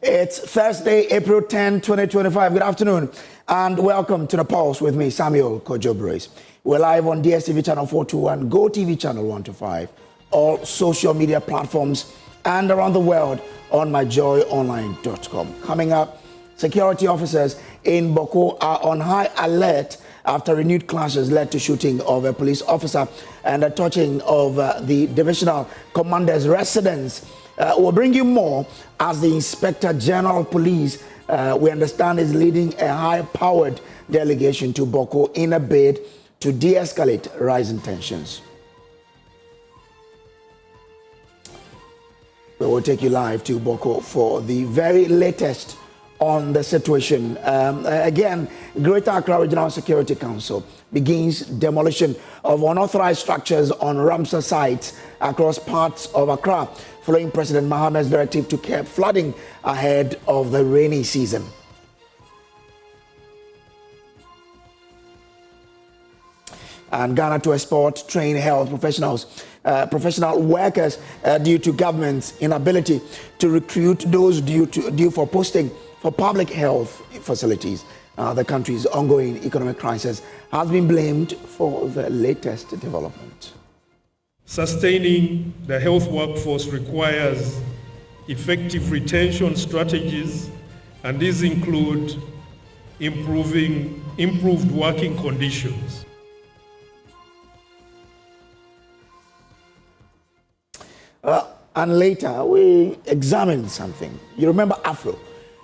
It's Thursday, April 10, 2025. Good afternoon and welcome to The Pulse with me, Samuel Kojo-Brace. We're live on DSTV channel 421, GoTV channel 125, all social media platforms and around the world on myjoyonline.com. Coming up, security officers in Bawku are on high alert after renewed clashes led to shooting of a police officer and a touching of the divisional commander's residence. We'll bring you more as the Inspector General of Police, we understand, is leading a high-powered delegation to Bawku in a bid to de-escalate rising tensions. We will take you live to Bawku for the very latest on the situation. Again, Greater Accra Regional Security Council begins demolition of unauthorized structures on Ramsar sites across parts of Accra, following President Mohammed's directive to curb flooding ahead of the rainy season. And Ghana to export trained health professionals, professional workers due to government's inability to recruit those due for posting for public health facilities. The country's ongoing economic crisis has been blamed for the latest development. Sustaining the health workforce requires effective retention strategies, and these include improved working conditions. And later, we examine something. You remember Afro.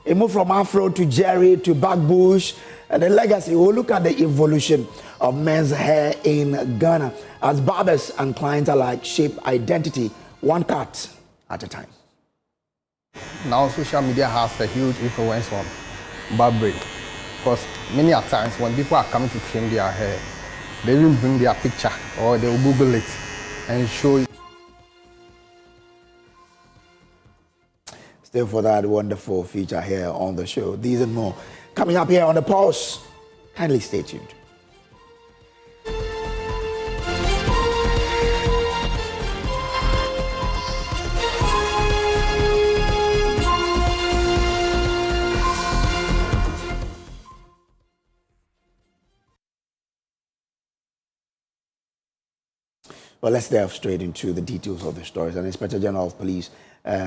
It moved from Afro to Jerry to Backbush, and the legacy. We'll look at the evolution of men's hair in Ghana as barbers and clients alike shape identity one cut at a time. Now social media has a huge influence on barbering, because many a times when people are coming to trim their hair, they will bring their picture or they will Google it and show it. Still for that wonderful feature here on the show. These and more coming up here on The Pulse. Kindly stay tuned. Well, let's delve straight into the details of the stories. And Inspector General of Police, Tete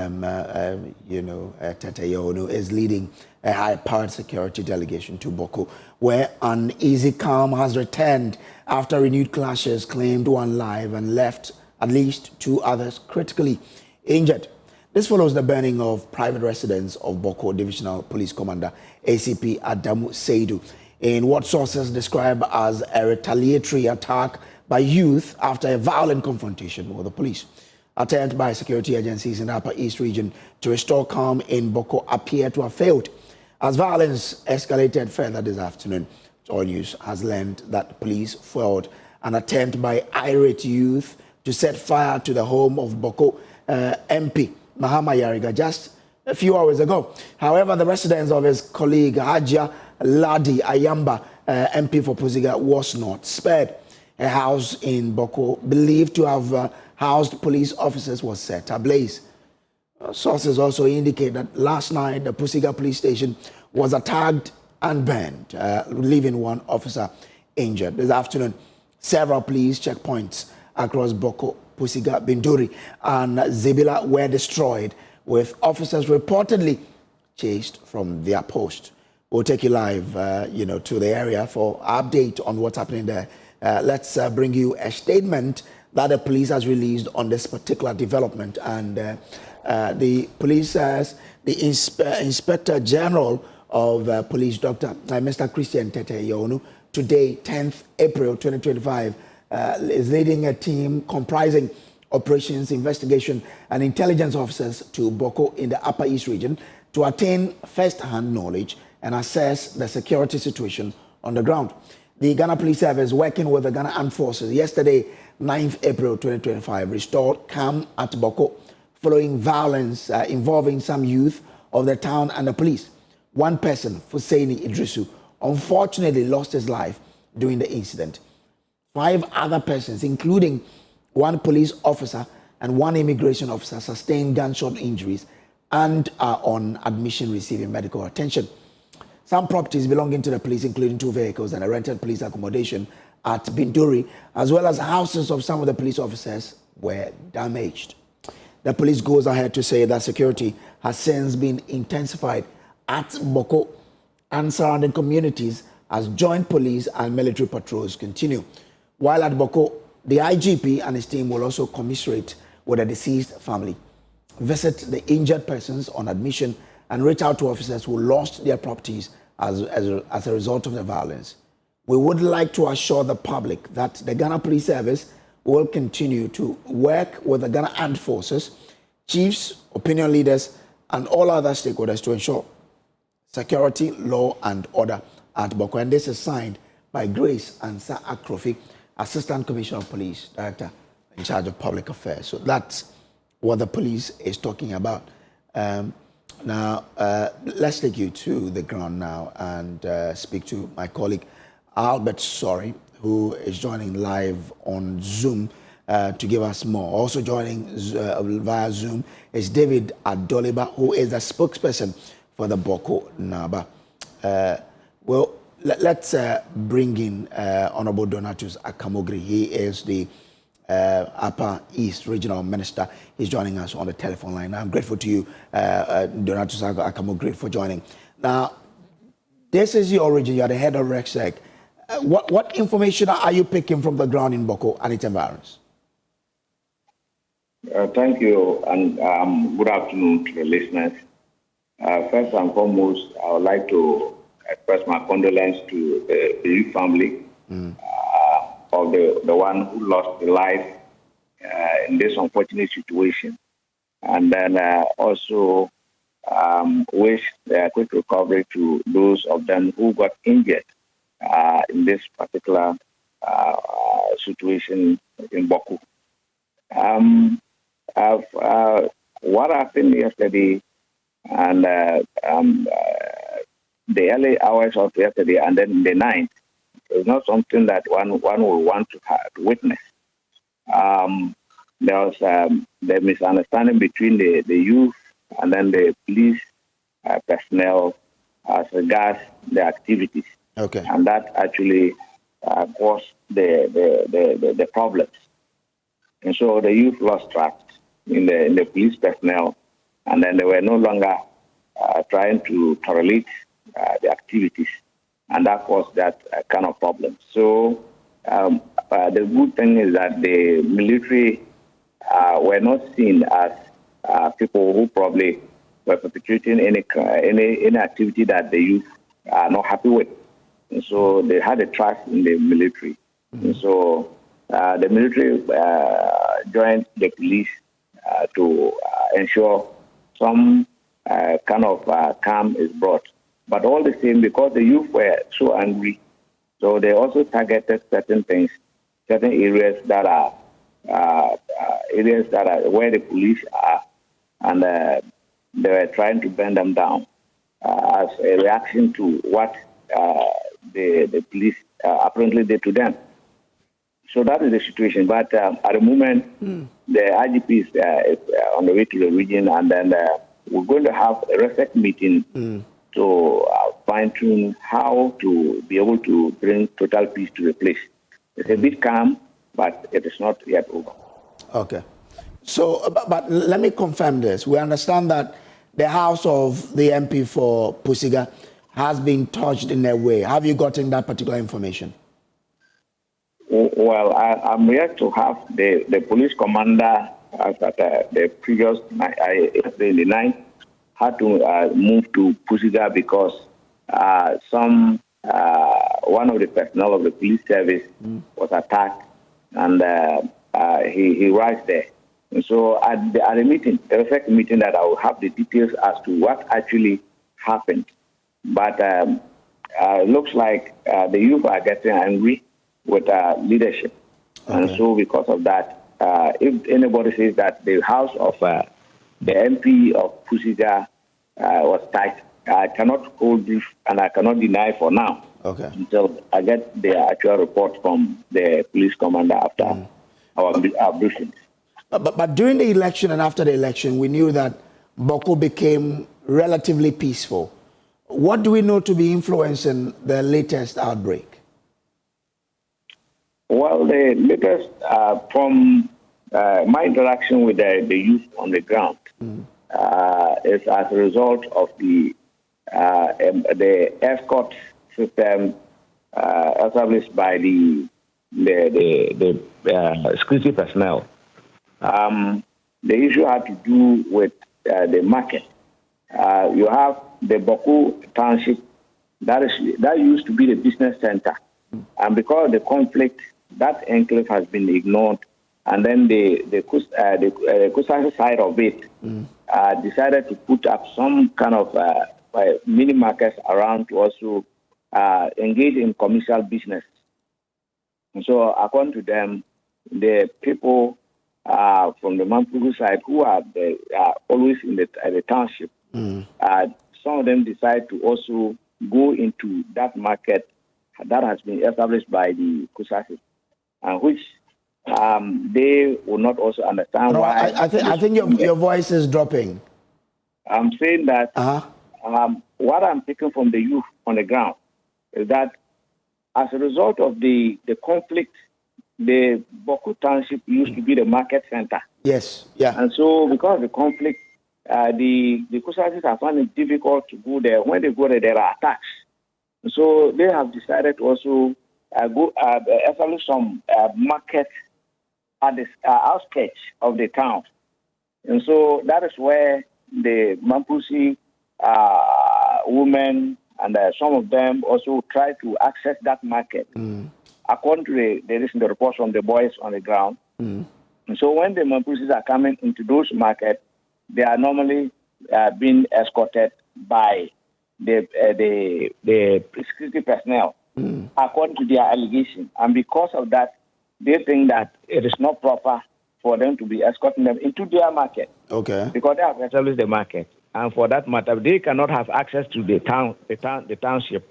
Yono, is leading a high-powered security delegation to Bawku, where uneasy calm has returned after renewed clashes claimed one life and left at least two others critically injured. This follows the burning of private residence of Bawku Divisional Police Commander ACP Adamu Seidu in what sources describe as a retaliatory attack by youth after a violent confrontation with the police. Attempts by security agencies in the Upper East region to restore calm in Bawku appear to have failed, as violence escalated further this afternoon. All News has learned that police foiled an attempt by irate youth to set fire to the home of Bawku MP Mahama Yariga just a few hours ago. However, the residence of his colleague Hajia Ladi Ayamba, MP for Puziga, was not spared. A house in Bawku, believed to have housed police officers, was set ablaze. Sources also indicate that last night the Pusiga police station was attacked and burned, leaving one officer injured. This afternoon, several police checkpoints across Bawku, Pusiga, Binduri, and Zebila were destroyed, with officers reportedly chased from their post. We'll take you live, to the area for update on what's happening there. Let's bring you a statement that the police has released on this particular development. And the police says the Inspector General of Police, Mr. Christian Tete Yono, today, 10th April 2025, is leading a team comprising operations, investigation, and intelligence officers to Bawku in the Upper East region to attain first-hand knowledge and assess the security situation on the ground. The Ghana Police Service, working with the Ghana Armed Forces, yesterday, 9th April 2025, restored calm at Bawku following violence involving some youth of the town and the police. One person, Fusaini Idrisu, unfortunately lost his life during the incident. 5 other persons, including one police officer and one immigration officer, sustained gunshot injuries, and are on admission receiving medical attention. Some properties belonging to the police, including 2 vehicles and a rented police accommodation at Binduri, as well as houses of some of the police officers, were damaged. The police goes ahead to say that security has since been intensified at Bawku and surrounding communities as joint police and military patrols continue. While at Bawku, the IGP and his team will also commiserate with the deceased family, visit the injured persons on admission, and reach out to officers who lost their properties as a result of the violence. We would like to assure the public that the Ghana Police Service will continue to work with the Ghana Armed Forces, chiefs, opinion leaders, and all other stakeholders to ensure security, law, and order at Bawku. And this is signed by Grace Ansa Akrofi, Assistant Commissioner of Police, Director in charge of Public Affairs. So that's what the police is talking about. Now, let's take you to the ground now and speak to my colleague, Albert Sorry, who is joining live on Zoom to give us more. Also joining via Zoom is David Adoliba, who is the spokesperson for the Bawku Naba. Well, let's bring in Honorable Donatus Akamogri. He is the Upper East Regional Minister. He's joining us on the telephone line. I'm grateful to you, Donatus Akamogri, for joining. Now, this is your origin. You are the head of RECSEC. What information are you picking from the ground in Bawku and its environs? Thank you, and good afternoon to the listeners. First and foremost, I would like to express my condolence to the bereaved family of the one who lost their life in this unfortunate situation. And then also wish a quick recovery to those of them who got injured in this particular situation in Bawku. What happened yesterday and the early hours of yesterday and then the night is not something that one will want to witness. There was the misunderstanding between the youth and then the police personnel as regards the activities. Okay. And that actually caused the problems. And so the youth lost trust in the police personnel, and then they were no longer trying to correlate the activities, and that caused that kind of problem. So the good thing is that the military were not seen as people who probably were perpetrating any activity that the youth are not happy with. And so they had a trust in the military. And so the military joined the police to ensure some kind of calm is brought. But all the same, because the youth were so angry, so they also targeted certain things, certain areas that are where the police are, and they were trying to burn them down as a reaction to what the police apparently did to them. So that is the situation. But at the moment, the IGP is on the way to the region, and then we're going to have a RECSEC meeting to fine-tune how to be able to bring total peace to the place. It's a bit calm, but it is not yet over. Okay. So, but let me confirm this. We understand that the house of the MP for Pusiga has been touched in a way. Have you gotten that particular information? Well, I'm yet to have the police commander at the previous yesterday in the night had to move to Pusiga because one of the personnel of the police service was attacked, and he arrived there. And so at the meeting, the RECSEC meeting, that I will have the details as to what actually happened. But it looks like the youth are getting angry with leadership. Okay. And so because of that, if anybody says that the house of the MP of Pusiga was touched, I cannot hold this and I cannot deny for now. Okay. Until I get the actual report from the police commander after our briefing. But during the election and after the election, we knew that Bawku became relatively peaceful. What do we know to be influencing the latest outbreak? Well, the latest, from my interaction with the youth on the ground, is as a result of the escort system established by the security personnel. The issue had to do with the market. You have the Bawku Township that used to be the business center, and because of the conflict, that enclave has been ignored, and then the Kumasi side of it decided to put up some kind of mini markets around to also engage in commercial business. And so, according to them, the people from the Mampuku side who are always in the township, some of them decide to also go into that market that has been established by the Kumasi, which they will not also understand why. I think your voice is dropping. I'm saying that what I'm taking from the youth on the ground is that as a result of the conflict, the Bawku Township used to be the market center. Yes, yeah. And so because of the conflict, the Kumasi have found it difficult to go there. When they go there are attacks. And so they have decided to also establish some markets at the outskirts of the town. And so that is where the Mampusi women and some of them also try to access that market. According to the reports from the boys on the ground. And so when the Mampusis are coming into those markets, they are normally being escorted by the security personnel, according to their allegation. And because of that, they think that it is not proper for them to be escorting them into their market. Okay. Because they have established the market. And for that matter, they cannot have access to the township.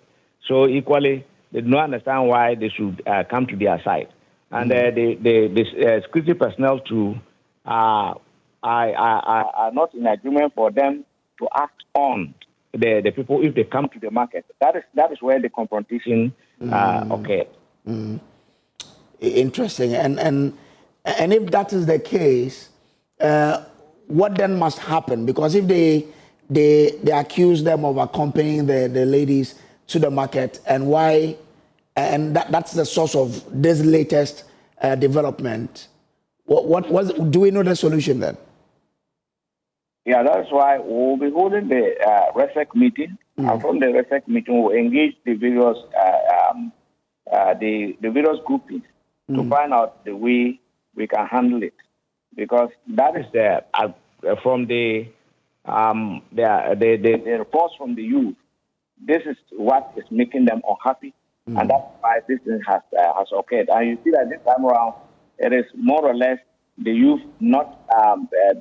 So equally, they do not understand why they should come to their side. And the security personnel too are not in agreement for them to act on the people if they come to the market. That is where the confrontation occurred. Interesting. And if that is the case, what then must happen? Because if they accuse them of accompanying the ladies to the market, and why, and that's the source of this latest development, do we know the solution then? Yeah, that's why we'll be holding the RESEC meeting. And from the RESEC meeting, we'll engage the various groupings to find out the way we can handle it. Because that is from the reports from the youth. This is what is making them unhappy, and that's why this thing has occurred. And you see that this time around, it is more or less the youth not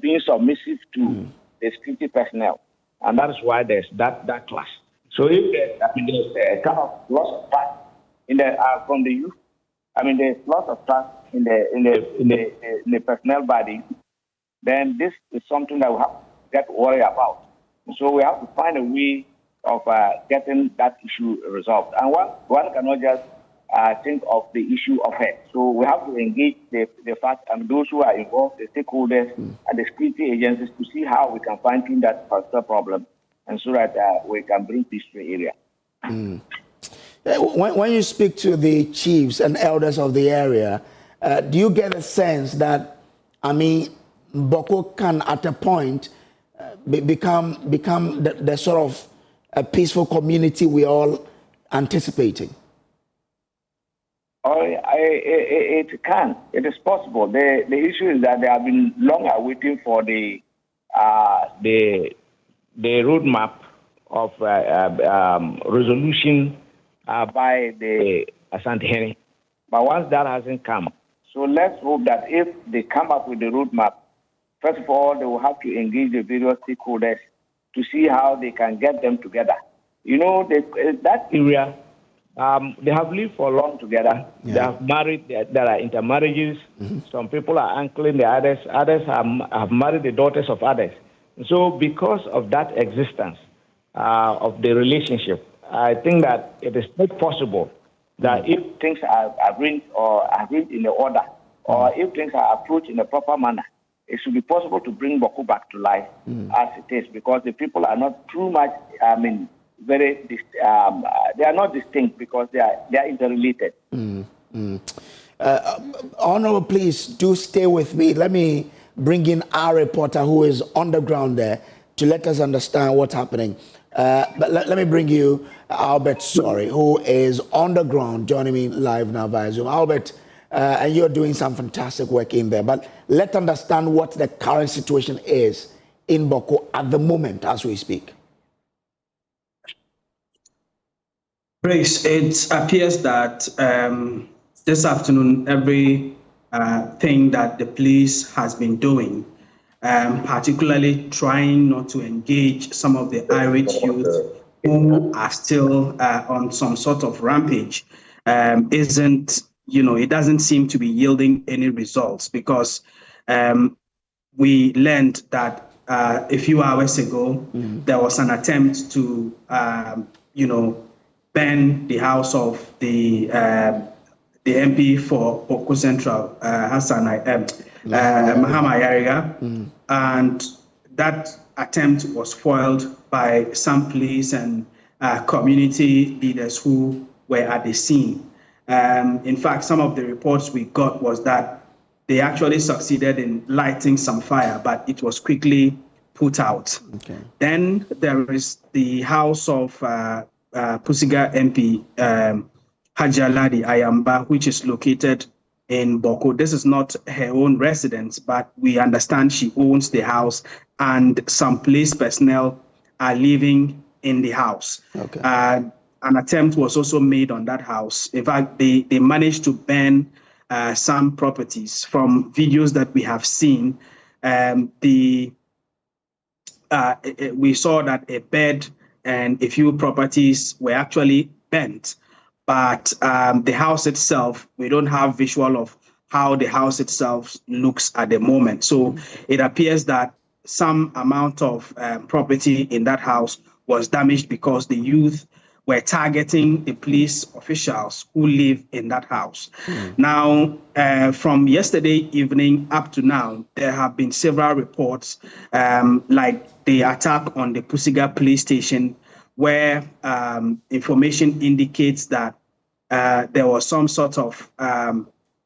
being submissive to the security personnel, and that is why there's that clash. So if there's a kind of loss of trust in from the youth, there's loss of trust in the personnel body, then this is something that we have to get worried about. So we have to find a way of getting that issue resolved. And one cannot just think of the issue of head. So we have to engage the fact and those who are involved, the stakeholders and the security agencies, to see how we can fine-tune that particular problem, and so that we can bring peace to the area. When you speak to the chiefs and elders of the area, do you get a sense that, Bawku can at a point become the sort of a peaceful community we all anticipating? It can. It is possible. The issue is that they have been long awaiting for the roadmap of resolution by the Asante Henry. But once that hasn't come, so let's hope that if they come up with the roadmap, first of all, they will have to engage the various stakeholders to see how they can get them together. That area, they have lived for long together. Yeah. They have married. There are intermarriages. Some people are uncling the others. Others have married the daughters of others. So because of that existence of the relationship, I think that it is not possible that if things are arranged in the order, or if things are approached in a proper manner, it should be possible to bring Bawku back to life as it is, because the people are not too much, they are not distinct because they are interrelated. Honorable, please do stay with me. Let me bring in our reporter who is on the ground there to let us understand what's happening. But let me bring you Albert Sorry, who is on the ground, joining me live now via Zoom. Albert, and you're doing some fantastic work in there, but let's understand what the current situation is in Bawku at the moment as we speak. Grace, it appears that this afternoon, every thing that the police has been doing, particularly trying not to engage some of the irate youth who are still on some sort of rampage, isn't, it doesn't seem to be yielding any results, because we learned that a few hours ago, there was an attempt to, burn the house of the MP for Bawku Central, Mahama Yariga, and that attempt was foiled by some police and community leaders who were at the scene. In fact, some of the reports we got was that they actually succeeded in lighting some fire, but it was quickly put out. Okay. Then there is the house of Pusiga MP Hajaladi Ayamba, which is located in Bawku. This is not her own residence, but we understand she owns the house, and some police personnel are living in the house. Okay. An attempt was also made on that house. In fact, they managed to burn some properties. From videos that we have seen, we saw that a bed and a few properties were actually burnt. But the house itself, we don't have visual of how the house itself looks at the moment. So it appears that some amount of property in that house was damaged because the youth were targeting the police officials who live in that house. Now, from yesterday evening up to now, there have been several reports, like the attack on the Pusiga police station, where information indicates that there was some sort of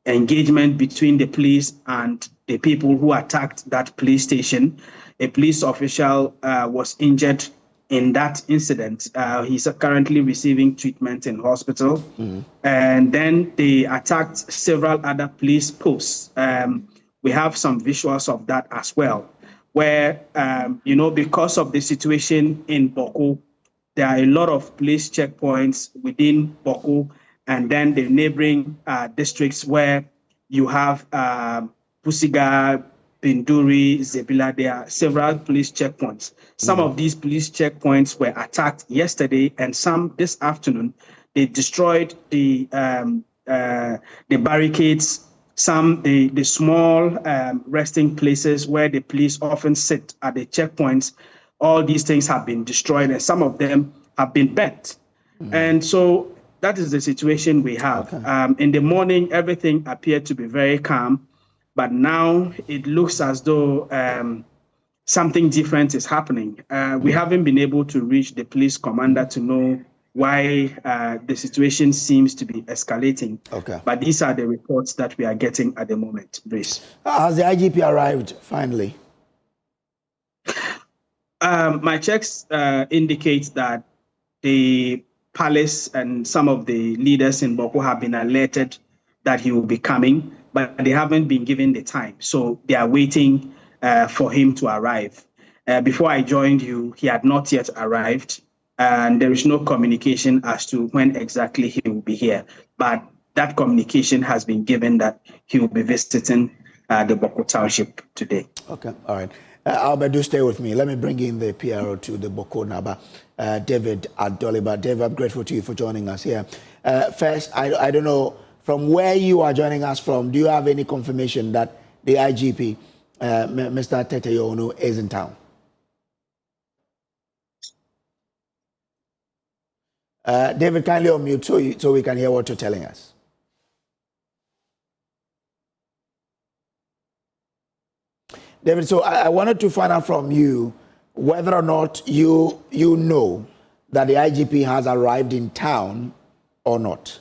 engagement between the police and the people who attacked that police station. A police official was injured in that incident. He's currently receiving treatment in hospital. And then they attacked several other police posts. We have some visuals of that as well, where, because of the situation in Bawku, there are a lot of police checkpoints within Bawku, and then the neighboring districts where you have Pusiga, Binduri, Zebila. There are several police checkpoints. Some of these police checkpoints were attacked yesterday, and some this afternoon. They destroyed the barricades, the small resting places where the police often sit at the checkpoints. All these things have been destroyed, and some of them have been burnt. And so that is the situation we have. Okay. In the morning, everything appeared to be very calm, but now it looks as though something different is happening. We haven't been able to reach the police commander to know why the situation seems to be escalating. Okay. But these are the reports that we are getting at the moment, Brice. Has the IGP arrived finally? My checks indicate that the palace and some of the leaders in Bawku have been alerted that he will be coming, but they haven't been given the time. So they are waiting for him to arrive. Before I joined you, he had not yet arrived, and there is no communication as to when exactly he will be here. But that communication has been given that he will be visiting the Bawku Township today. Okay, all right. Albert, do stay with me. Let me bring in the PRO to the Bawku Naba, David Adoliba. David, I'm grateful to you for joining us here. First, I don't know, from where you are joining us from, do you have any confirmation that the IGP, Mr. Tete Yonu, is in town? David, kindly unmute so we can hear what you're telling us. David, so I wanted to find out from you whether or not you know that the IGP has arrived in town or not.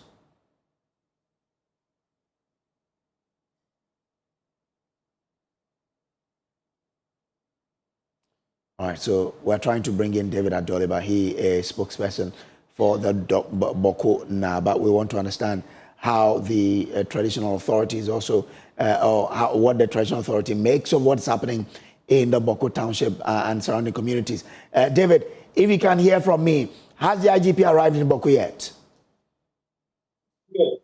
All right, so we're trying to bring in David Adoliba. He is a spokesperson for the Bawku now, but we want to understand how the traditional authorities also, what the traditional authority makes of what's happening in the Bawku township and surrounding communities. David, if you can hear from me, has the IGP arrived in Bawku yet? Yes.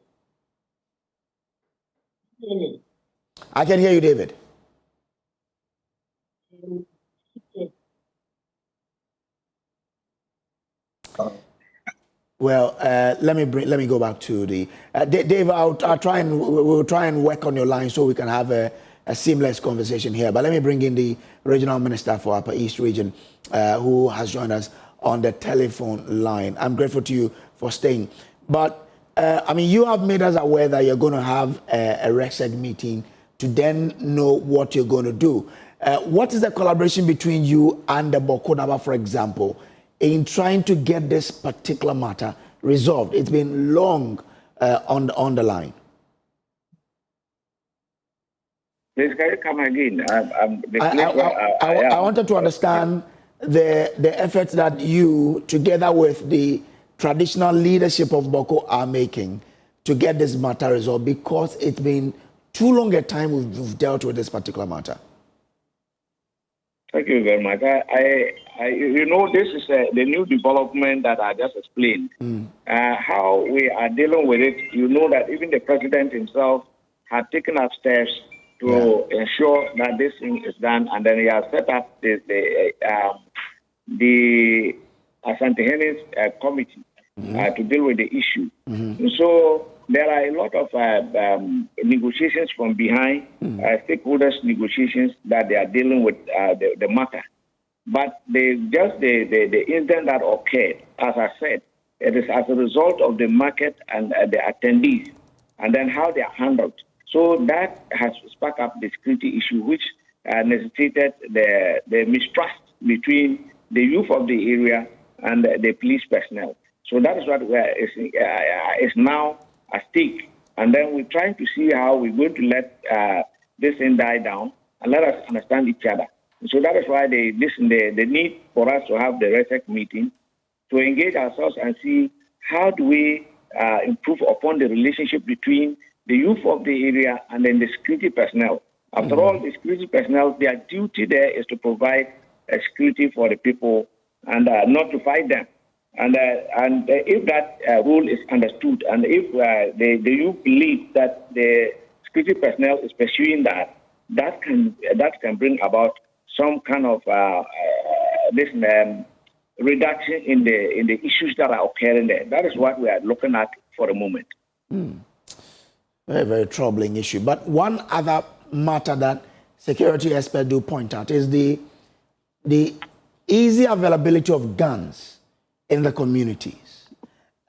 I can hear you, David. Well, let me go back to the Dave. I'll try and we'll try and work on your line so we can have a seamless conversation here. But let me bring in the regional minister for Upper East Region, who has joined us on the telephone line. I'm grateful to you for staying. But I mean, you have made us aware that you're going to have a RECSEC meeting to then know what you're going to do. What is the collaboration between you and the Bawku Naba, for example, in trying to get this particular matter resolved? It's been long on the line. Please, can you come again? I wanted to understand the efforts that you, together with the traditional leadership of Bawku, are making to get this matter resolved, because it's been too long a time we've dealt with this particular matter. Thank you very much. You know, this is the new development that I just explained. How we are dealing with it, you know that even the president himself had taken up steps to ensure that this thing is done, and then he has set up the Asante Hennes committee to deal with the issue. So there are a lot of negotiations from behind, stakeholders negotiations that they are dealing with the matter. But the incident that occurred, as I said, it is as a result of the market and the attendees, and then how they are handled. So that has sparked up the security issue, which necessitated the mistrust between the youth of the area and the police personnel. So that is what is now at stake. And then we're trying to see how we're going to let this thing die down and let us understand each other. So that is why the need for us to have the RECSEC meeting to engage ourselves and see how do we improve upon the relationship between the youth of the area and then the security personnel. After all, the security personnel, their duty there is to provide security for the people and not to fight them. And if that rule is understood, and if the youth believe that the security personnel is pursuing that can bring about some kind of reduction in the issues that are occurring there. That is what we are looking at for the moment. Very, very troubling issue. But one other matter that security experts do point out is the easy availability of guns in the communities.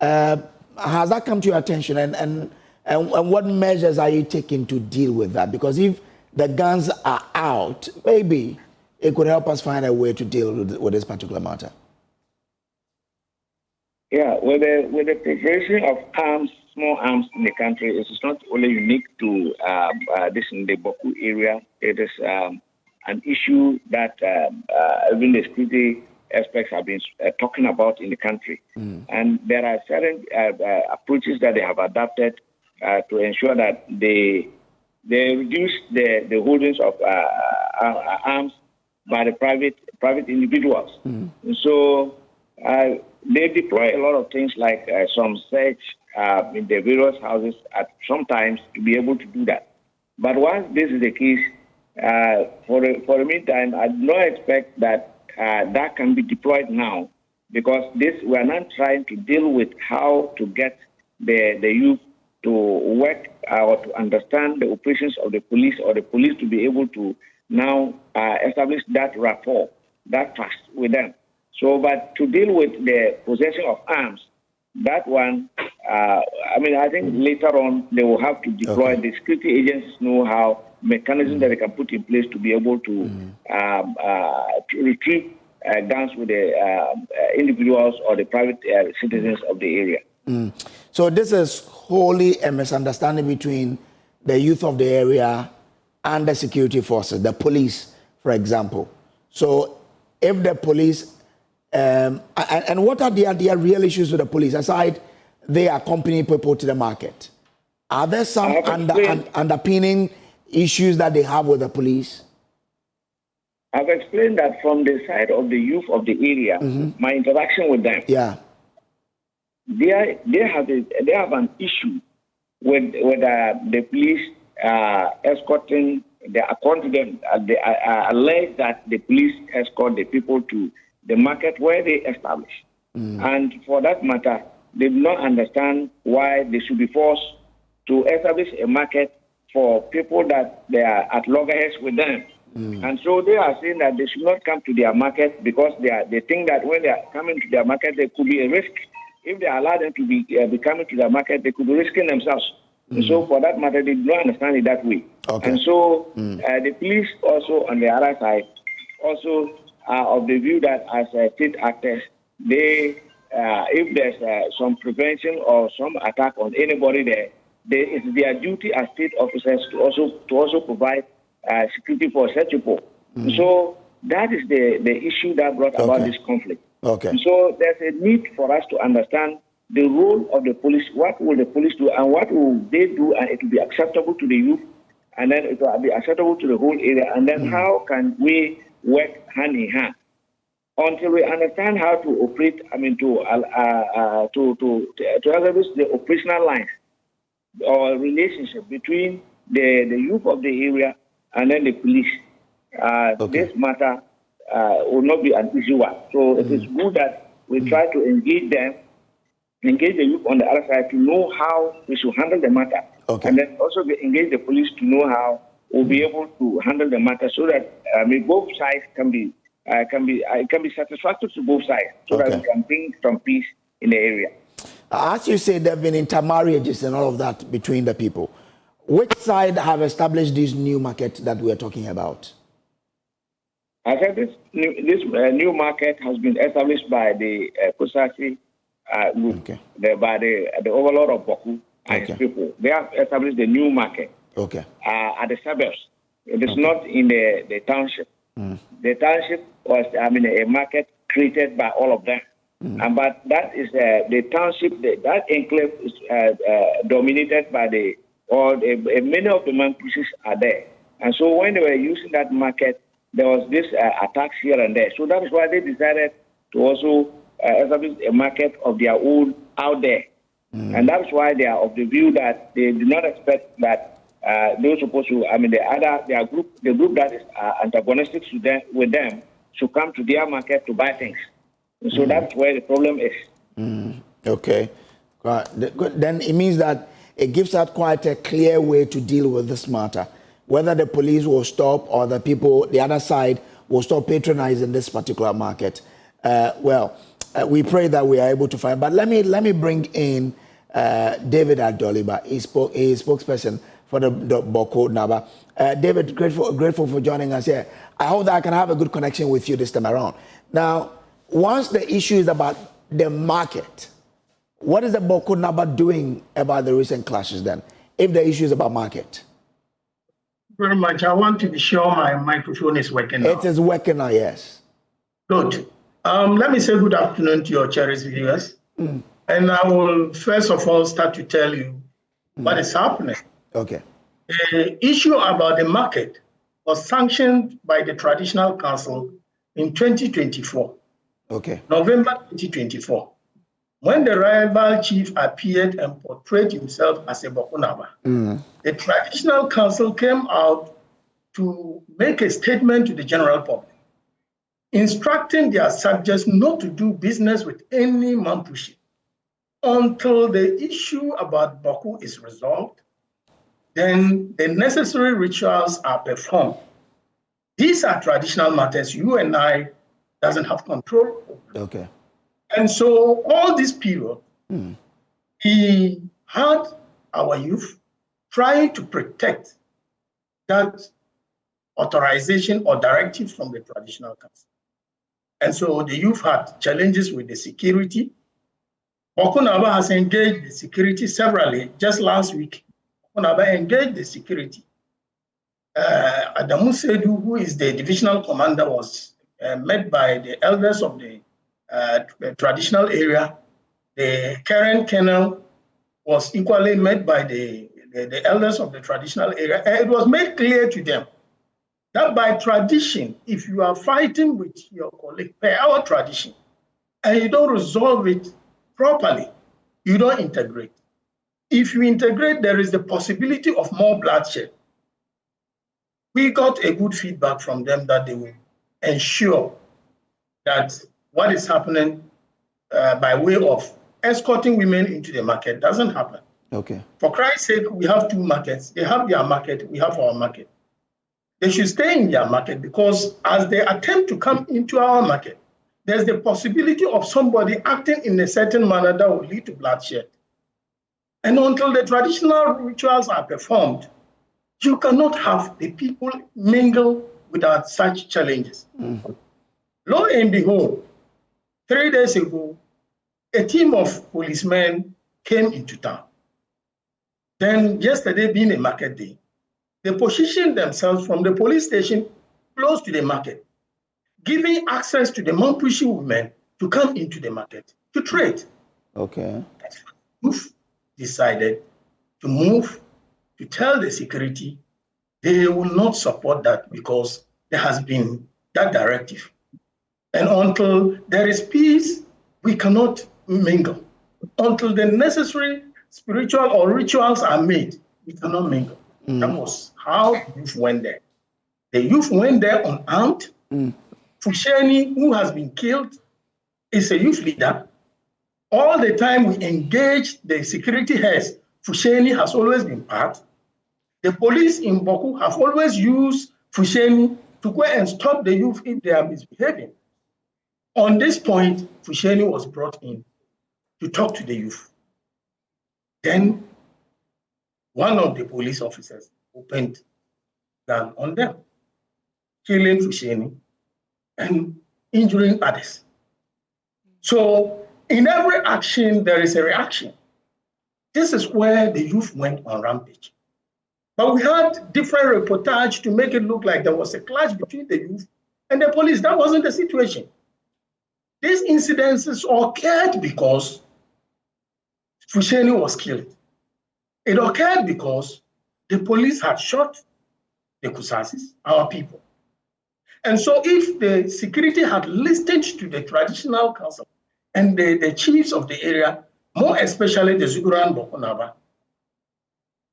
Has that come to your attention, and what measures are you taking to deal with that? Because if the guns are out, maybe it could help us find a way to deal with this particular matter. Yeah, with the proliferation of arms, small arms in the country, it is not only unique to this in the Bawku area. It is an issue that even the security aspects have been talking about in the country. And there are certain approaches that they have adopted to ensure that they reduce the holdings of arms by the private individuals. So they deploy a lot of things like some search in the various houses at sometimes to be able to do that. But once this is the case, for the meantime, I do not expect that that can be deployed now, because we are not trying to deal with how to get the youth to work or to understand the operations of the police, or the police to be able to now establish that rapport, that trust with them. So, but to deal with the possession of arms, that one, I think later on they will have to deploy, the security agencies know how, mechanisms that they can put in place to be able to retrieve guns with the individuals or the private citizens of the area. So this is wholly a misunderstanding between the youth of the area and the security forces, the police, for example. So if the police, and what are their real issues with the police, aside they accompany people to the market? Are there some underpinning issues that they have with the police? I've explained that from the side of the youth of the area, my interaction with them. Yeah. They have an issue with the police escorting. According to them, they allege that the police escort the people to the market where they establish. And for that matter, they do not understand why they should be forced to establish a market for people that they are at loggerheads with them. And so they are saying that they should not come to their market because they think that when they are coming to their market, there could be a risk. If they allow them to be coming to their market, they could be risking themselves. And so for that matter, they do not understand it that way. Okay. And so the police also on the other side also are of the view that as state actors, they if there's some prevention or some attack on anybody there, it's their duty as state officers to also provide security for such people. So that is the issue that brought about this conflict. Okay. And so there's a need for us to understand the role of the police. What will the police do, and what will they do, and it will be acceptable to the youth, and then it will be acceptable to the whole area, and then how can we work hand in hand until we understand how to operate? To establish the operational lines or relationship between the youth of the area and then the police. This matter will not be an easy one. So it is good that we try to engage the youth on the other side to know how we should handle the matter. And then also engage the police to know how we'll be able to handle the matter so that both sides can be satisfactory to both sides so that we can bring some peace in the area. As you say, there have been intermarriages and all of that between the people. Which side have established this new market that we are talking about? I said this new market has been established by the Kumasi group, by the overlord of Bawku and his people. They have established the new market at the suburbs. It is not in the township. The township was, a market created by all of them. But that is the township, that enclave is dominated by many of the man-pushes are there. And so when they were using that market, there was this attacks here and there. So that is why they decided to also establish a market of their own out there. And that's why they are of the view that they do not expect that those supposed to, the group that is antagonistic to them, with them, should come to their market to buy things. And so that's where the problem is. Okay. Then it means that it gives out quite a clear way to deal with this matter. Whether the police will stop or the people, the other side, will stop patronizing this particular market. We pray that we are able to find. But let me bring in David Adoliba. He's spokesperson for the Bawku Naba. David, grateful for joining us here. I hope that I can have a good connection with you this time around. Now, once the issue is about the market, what is the Bawku Naba doing about the recent clashes then, if the issue is about market? Very much. I want to be sure my microphone is working now. It is working now, yes. Good. Let me say good afternoon to your cherished viewers. And I will first of all start to tell you what is happening. Okay. The issue about the market was sanctioned by the Traditional Council in 2024. Okay. November 2024. When the rival chief appeared and portrayed himself as a Bawku Naba, the Traditional Council came out to make a statement to the general public, instructing their subjects not to do business with any Mampushi until the issue about Bawku is resolved. Then the necessary rituals are performed. These are traditional matters you and I doesn't have control over. Okay. And so all this period, he had our youth trying to protect that authorization or directive from the traditional council. And so the youth had challenges with the security. Bawku Naba has engaged the security severally. Just last week, Bawku Naba engaged the security. Adamu Sedu, who is the divisional commander, was met by the elders of the traditional area. The current colonel was equally met by the elders of the traditional area. And it was made clear to them that by tradition, if you are fighting with your colleague, per our tradition, and you don't resolve it properly, you don't integrate. If you integrate, there is the possibility of more bloodshed. We got a good feedback from them that they will ensure that what is happening by way of escorting women into the market doesn't happen. Okay. For Christ's sake, we have two markets. They have their market, we have our market. They should stay in their market, because as they attempt to come into our market, there's the possibility of somebody acting in a certain manner that will lead to bloodshed. And until the traditional rituals are performed, you cannot have the people mingle without such challenges. Lo and behold, 3 days ago, a team of policemen came into town. Then yesterday being a market day, they positioned themselves from the police station close to the market, giving access to the Mampushi women to come into the market to trade. Okay. Youth decided to move to tell the security they will not support that, because there has been that directive. And until there is peace, we cannot mingle. Until the necessary spiritual or rituals are made, we cannot mingle. That was how the youth went there. The youth went there unarmed. Fusheni, who has been killed, is a youth leader. All the time we engage the security heads, Fusheni has always been part. The police in Bawku have always used Fusheni to go and stop the youth if they are misbehaving. On this point, Fusheni was brought in to talk to the youth. Then one of the police officers opened gun on them, killing Fusheni and injuring others. So in every action, there is a reaction. This is where the youth went on rampage. But we had different reportage to make it look like there was a clash between the youth and the police. That wasn't the situation. These incidences occurred because Fusheni was killed. It occurred because the police had shot the Kusasis, our people. And so if the security had listened to the traditional council and the chiefs of the area, more especially the Zuguran Bawku Naba,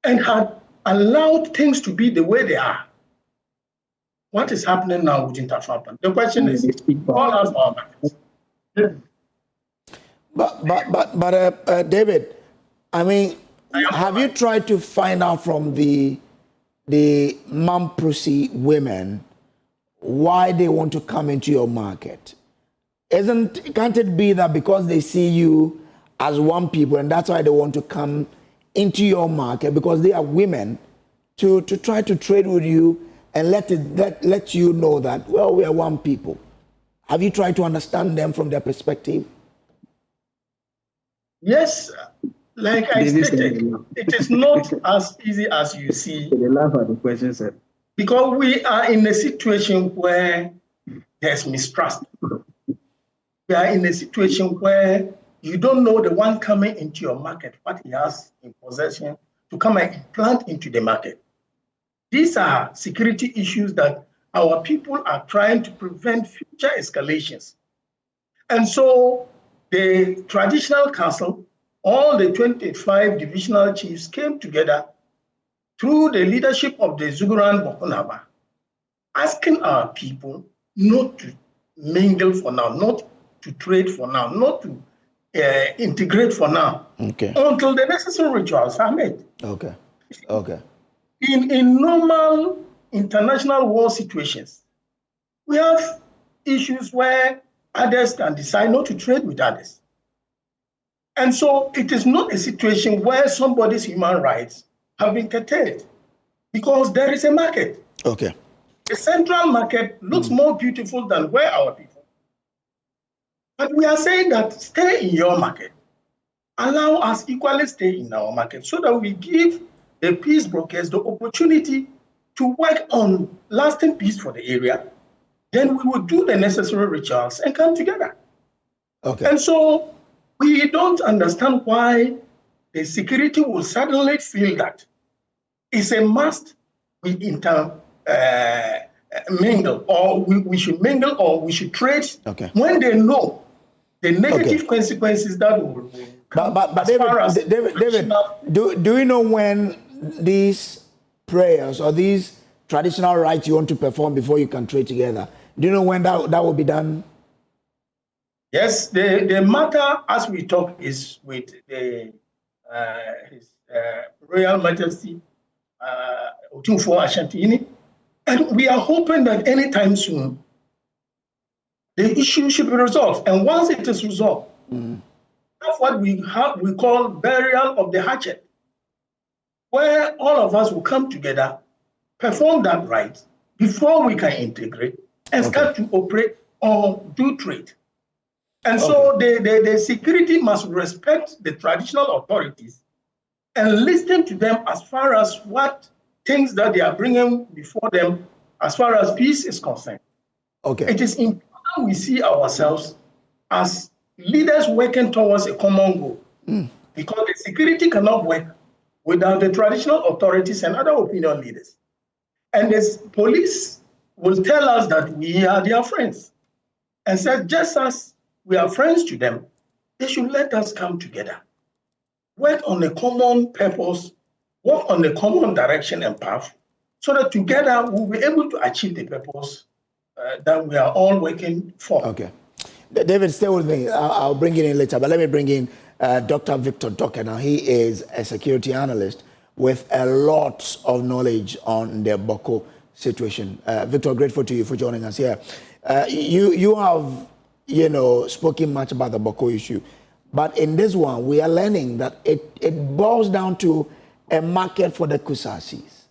and had allowed things to be the way they are, what is happening now wouldn't have happened. The question is, all have our markets. But David, I mean, have you tried to find out from the Mampushi women why they want to come into your market? Can't it be that because they see you as one people and that's why they want to come into your market, because they are women, to try to trade with you and let you know that, well, we are one people? Have you tried to understand them from their perspective? Yes, like I stated, it is not as easy as you see. They laugh at the question, sir. Because we are in a situation where there's mistrust. We are in a situation where you don't know the one coming into your market, what he has in possession to come and implant into the market. These are security issues that our people are trying to prevent future escalations. And so the traditional council, all the 25 divisional chiefs came together through the leadership of the Zuguran Bawku Naba, asking our people not to mingle for now, not to trade for now, not to integrate for now, until the necessary rituals are made. Okay. In normal international war situations, we have issues where others can decide not to trade with others. And so it is not a situation where somebody's human rights have been curtailed because there is a market. Okay. The central market looks more beautiful than where our people. But we are saying that stay in your market. Allow us equally stay in our market so that we give the peace brokers the opportunity to work on lasting peace for the area. Then we will do the necessary rituals and come together. Okay. And so we don't understand why the security will suddenly feel that it's a must we mingle, or we should mingle, or we should trade when they know the negative consequences that will come. But David, do you know when these prayers or these traditional rites you want to perform before you can trade together? Do you know when that will be done? Yes, the matter as we talk is with His Royal Majesty Otunfo Ashantini, and we are hoping that anytime soon the issue should be resolved. And once it is resolved, that's what we call burial of the hatchet, where all of us will come together, perform that rite before we can integrate and start to operate or do trade. And so the security must respect the traditional authorities and listen to them as far as what things that they are bringing before them as far as peace is concerned. It is important we see ourselves as leaders working towards a common goal, because the security cannot work without the traditional authorities and other opinion leaders. And the police will tell us that we are their friends, and said just as we are friends to them, they should let us come together, work on a common purpose, work on a common direction and path, so that together we'll be able to achieve the purpose that we are all working for. Okay. David, stay with me. I'll bring it in later, but let me bring in Dr. Victor Docker. Now, he is a security analyst with a lot of knowledge on the Bawku situation. Victor, grateful to you for joining us here. You have, spoken much about the Bawku issue, but in this one, we are learning that it boils down to a market for the Kusasis.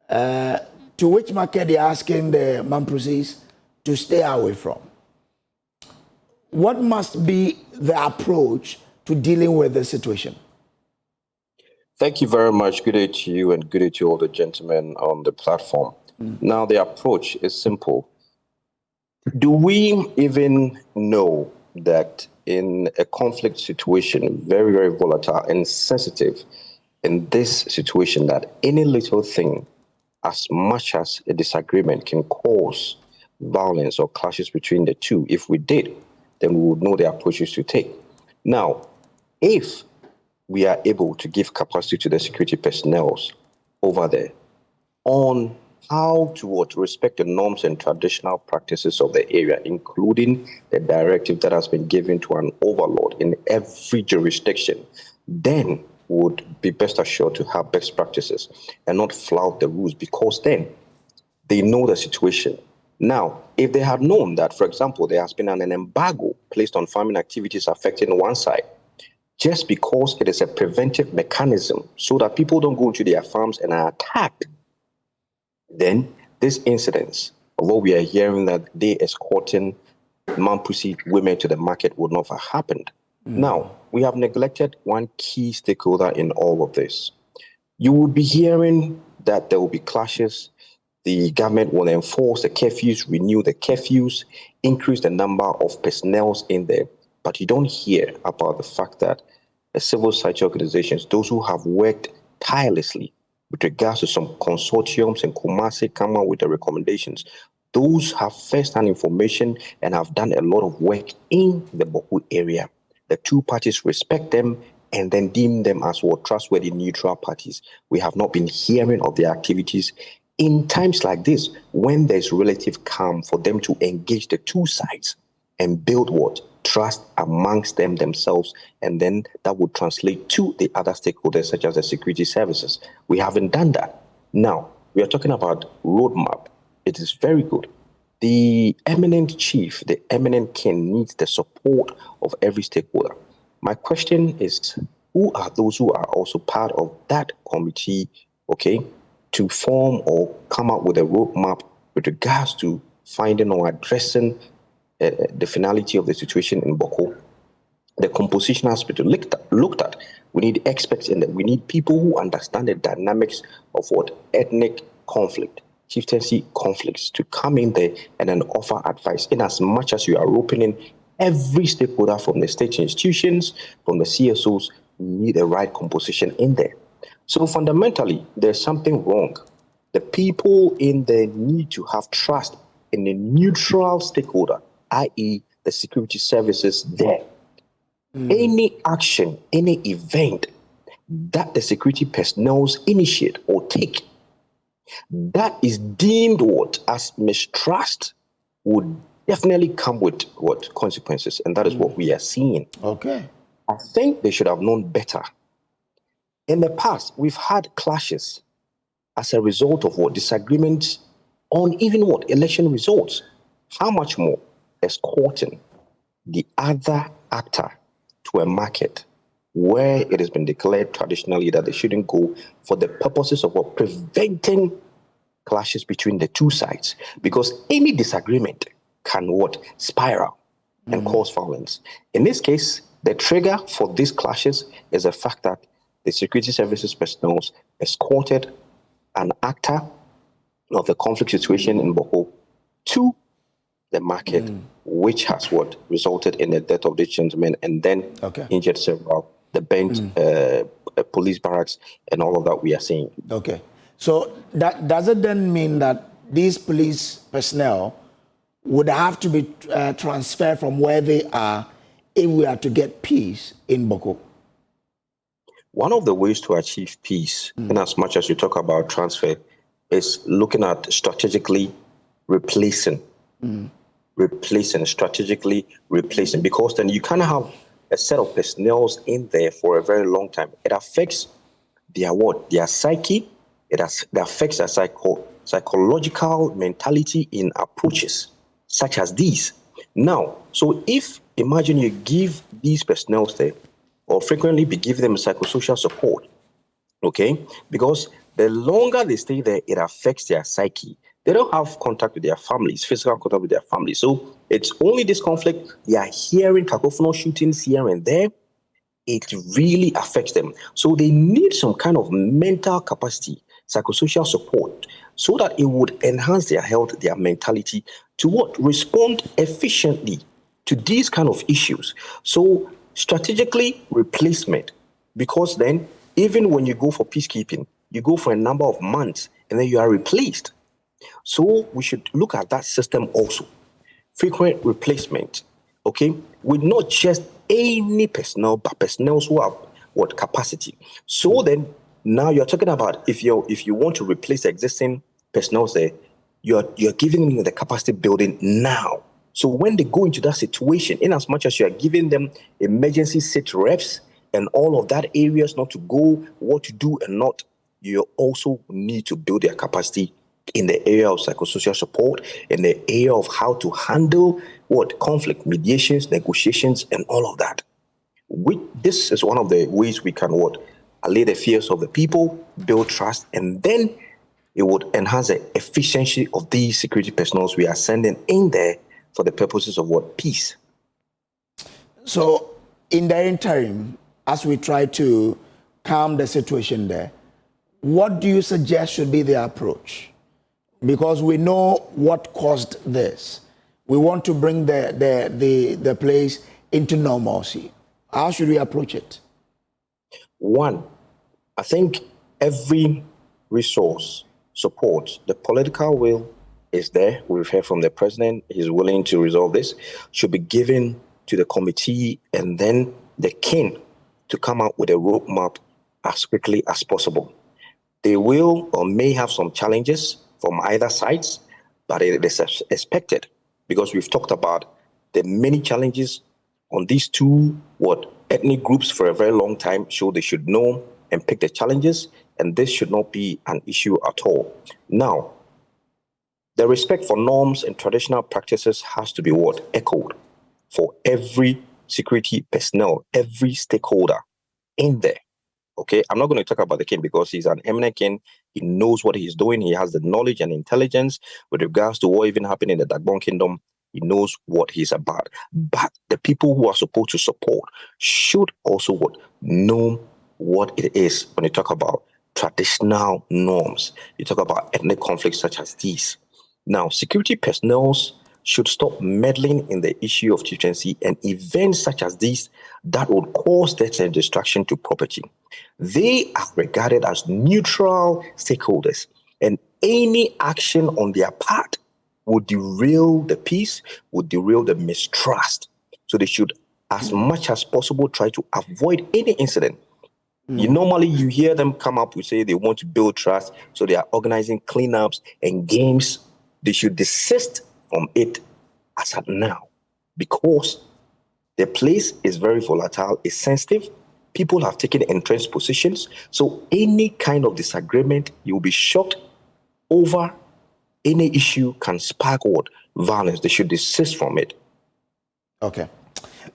To which market they're asking the Mamprosis to stay away from. What must be the approach to dealing with the situation? Thank you very much. Good day to you and good day to all the gentlemen on the platform. Now, the approach is simple. Do we even know that in a conflict situation, very, very volatile and sensitive, in this situation, that any little thing, as much as a disagreement, can cause violence or clashes between the two? If we did, then we would know the approaches to take. Now, if we are able to give capacity to the security personnel over there on how to respect the norms and traditional practices of the area, including the directive that has been given to an overlord in every jurisdiction, then would be best assured to have best practices and not flout the rules, because then they know the situation. Now, if they had known that, for example, there has been an embargo placed on farming activities affecting one side, just because it is a preventive mechanism so that people don't go into their farms and are attacked, then this incidence of what we are hearing that they escorting Mampusi women to the market would not have happened. Now, we have neglected one key stakeholder in all of this. You would be hearing that there will be clashes. The government will enforce the curfews, renew the curfews, increase the number of personnel in there. But you don't hear about the fact that the civil society organizations, those who have worked tirelessly with regards to some consortiums in Kumasi, come out with the recommendations, those have first-hand information and have done a lot of work in the Bawku area. The two parties respect them and then deem them as trustworthy neutral parties. We have not been hearing of their activities in times like this, when there's relative calm, for them to engage the two sides and build trust amongst themselves, and then that would translate to the other stakeholders, such as the security services. We haven't done that. Now, we are talking about roadmap. It is very good. The eminent chief, the eminent king, needs the support of every stakeholder. My question is, who are those who are also part of that committee, okay, to form or come up with a roadmap with regards to finding or addressing the finality of the situation in Bawku? The composition has to be looked at. We need experts in that. We need people who understand the dynamics of what ethnic conflict, chieftaincy conflicts, to come in there and then offer advice. In as much as you are opening every stakeholder from the state institutions, from the CSOs, we need the right composition in there. So fundamentally, there's something wrong. The people in there need to have trust in a neutral stakeholder, i.e. the security services there. Any action, any event that the security personnel initiate or take that is deemed what as mistrust would definitely come with what consequences, and that is what we are seeing. Okay. I think they should have known better. In the past, we've had clashes as a result of what disagreements on even what election results. How much more escorting the other actor to a market where it has been declared traditionally that they shouldn't go, for the purposes of what preventing clashes between the two sides, because any disagreement can what spiral and cause violence. In this case, the trigger for these clashes is the fact that the security services personnel escorted an actor of the conflict situation in Bawku to the market, which has what resulted in the death of this gentleman and then injured several, the bent police barracks and all of that we are seeing. Okay. So that does it then mean that these police personnel would have to be transferred from where they are if we are to get peace in Bawku? One of the ways to achieve peace, in as much as you talk about transfer, is looking at strategically replacing, strategically replacing, because then you can't have a set of personnel in there for a very long time. It affects their what? Their psyche. It affects their psychological mentality in approaches such as these. Now, so if imagine you give these personnel there, or frequently be giving them psychosocial support, okay? Because the longer they stay there, it affects their psyche. They don't have contact with their families, physical contact with their families. So it's only this conflict. They are hearing cacophonous shootings here and there. It really affects them. So they need some kind of mental capacity, psychosocial support, so that it would enhance their health, their mentality, to what? Respond efficiently to these kind of issues. So strategically replacement, because then even when you go for peacekeeping, you go for a number of months and then you are replaced. So we should look at that system also. Frequent replacement, okay, with not just any personnel, but personnel who have what capacity. So then now you're talking about if you want to replace existing personnel there, you're giving them the capacity building now. So when they go into that situation, in as much as you are giving them emergency sit reps and all of that areas not to go, what to do and not, you also need to build their capacity in the area of psychosocial support, in the area of how to handle what conflict, mediations, negotiations, and all of that. This is one of the ways we can what allay the fears of the people, build trust, and then it would enhance the efficiency of these security personnel we are sending in there for the purposes of what? Peace. So in the interim, as we try to calm the situation there, what do you suggest should be the approach? Because we know what caused this. We want to bring the place into normalcy. How should we approach it? One, I think every resource, support, the political will is there. We've heard from the president, he's willing to resolve this, should be given to the committee and then the king to come out with a roadmap as quickly as possible. They will or may have some challenges from either sides, but it is expected because we've talked about the many challenges on these two ethnic groups for a very long time, so they should know and pick the challenges, and this should not be an issue at all. Now, the respect for norms and traditional practices has to be echoed for every security personnel, every stakeholder in there. Okay, I'm not going to talk about the king because he's an eminent king. He knows what he's doing. He has the knowledge and intelligence with regards to what even happened in the Dagbon kingdom. He knows what he's about. But the people who are supposed to support should also know what it is when you talk about traditional norms. You talk about ethnic conflicts such as these. Now, security personnel should stop meddling in the issue of chieftaincy and events such as these that would cause death and destruction to property. They are regarded as neutral stakeholders, and any action on their part would derail the peace, would derail the mistrust. So they should, as much as possible, try to avoid any incident. Normally, you hear them come up with say they want to build trust, so they are organizing cleanups and games. They should desist from it as at now, because the place is very volatile, it's sensitive. People have taken entrenched positions. So any kind of disagreement, you'll be shocked over any issue can spark what? Violence. They should desist from it. Okay.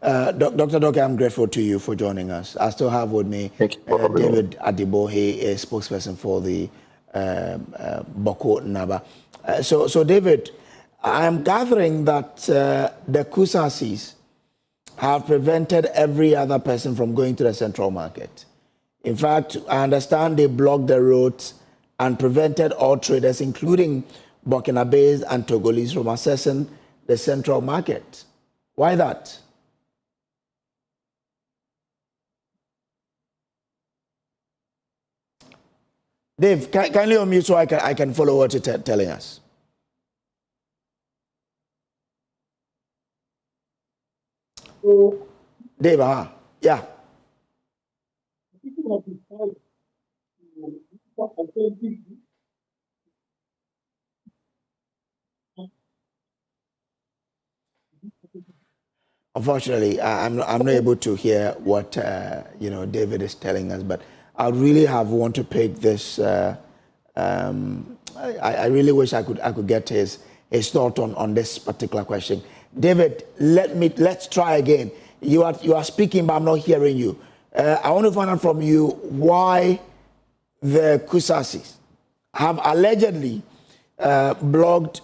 Dr. Doke, I'm grateful to you for joining us. I still have with me David Adibo. He is spokesperson for the Bawku Naba. So David, I'm gathering that the Kusasis have prevented every other person from going to the central market. In fact, I understand they blocked the roads and prevented all traders, including Burkinabés and Togolese, from accessing the central market. Why that? Dave, kindly unmute so I can follow what you're telling us. Dave, yeah. Unfortunately, I'm not able to hear what David is telling us, but I really want to pick this. I really wish I could get his thought on this particular question. David, let's try again. You are speaking, but I'm not hearing you. I want to find out from you why the Kusasis have allegedly blocked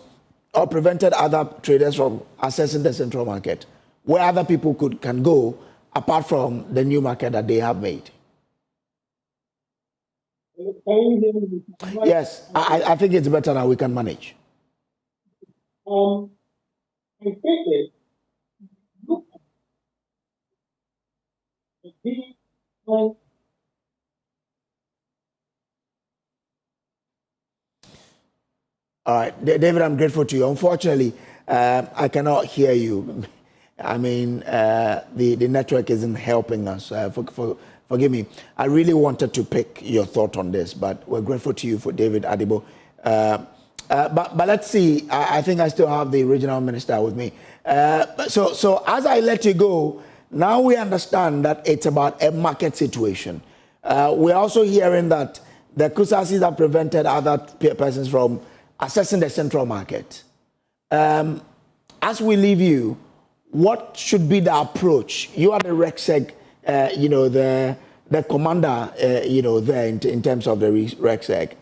or prevented other traders from accessing the central market, where other people can go apart from the new market that they have made. Yes, I think it's better now. We can manage. I think that look at the All right, David, I'm grateful to you. Unfortunately, I cannot hear you. I mean, the network isn't helping us. Forgive me. I really wanted to pick your thought on this, but we're grateful to you for David Adibo. But let's see. I think I still have the regional minister with me. So as I let you go, now we understand that it's about a market situation. We're also hearing that the Kusasis have prevented other persons from accessing the central market. As we leave you, what should be the approach? You are the RECSEG, the commander, there in terms of the RECSEG.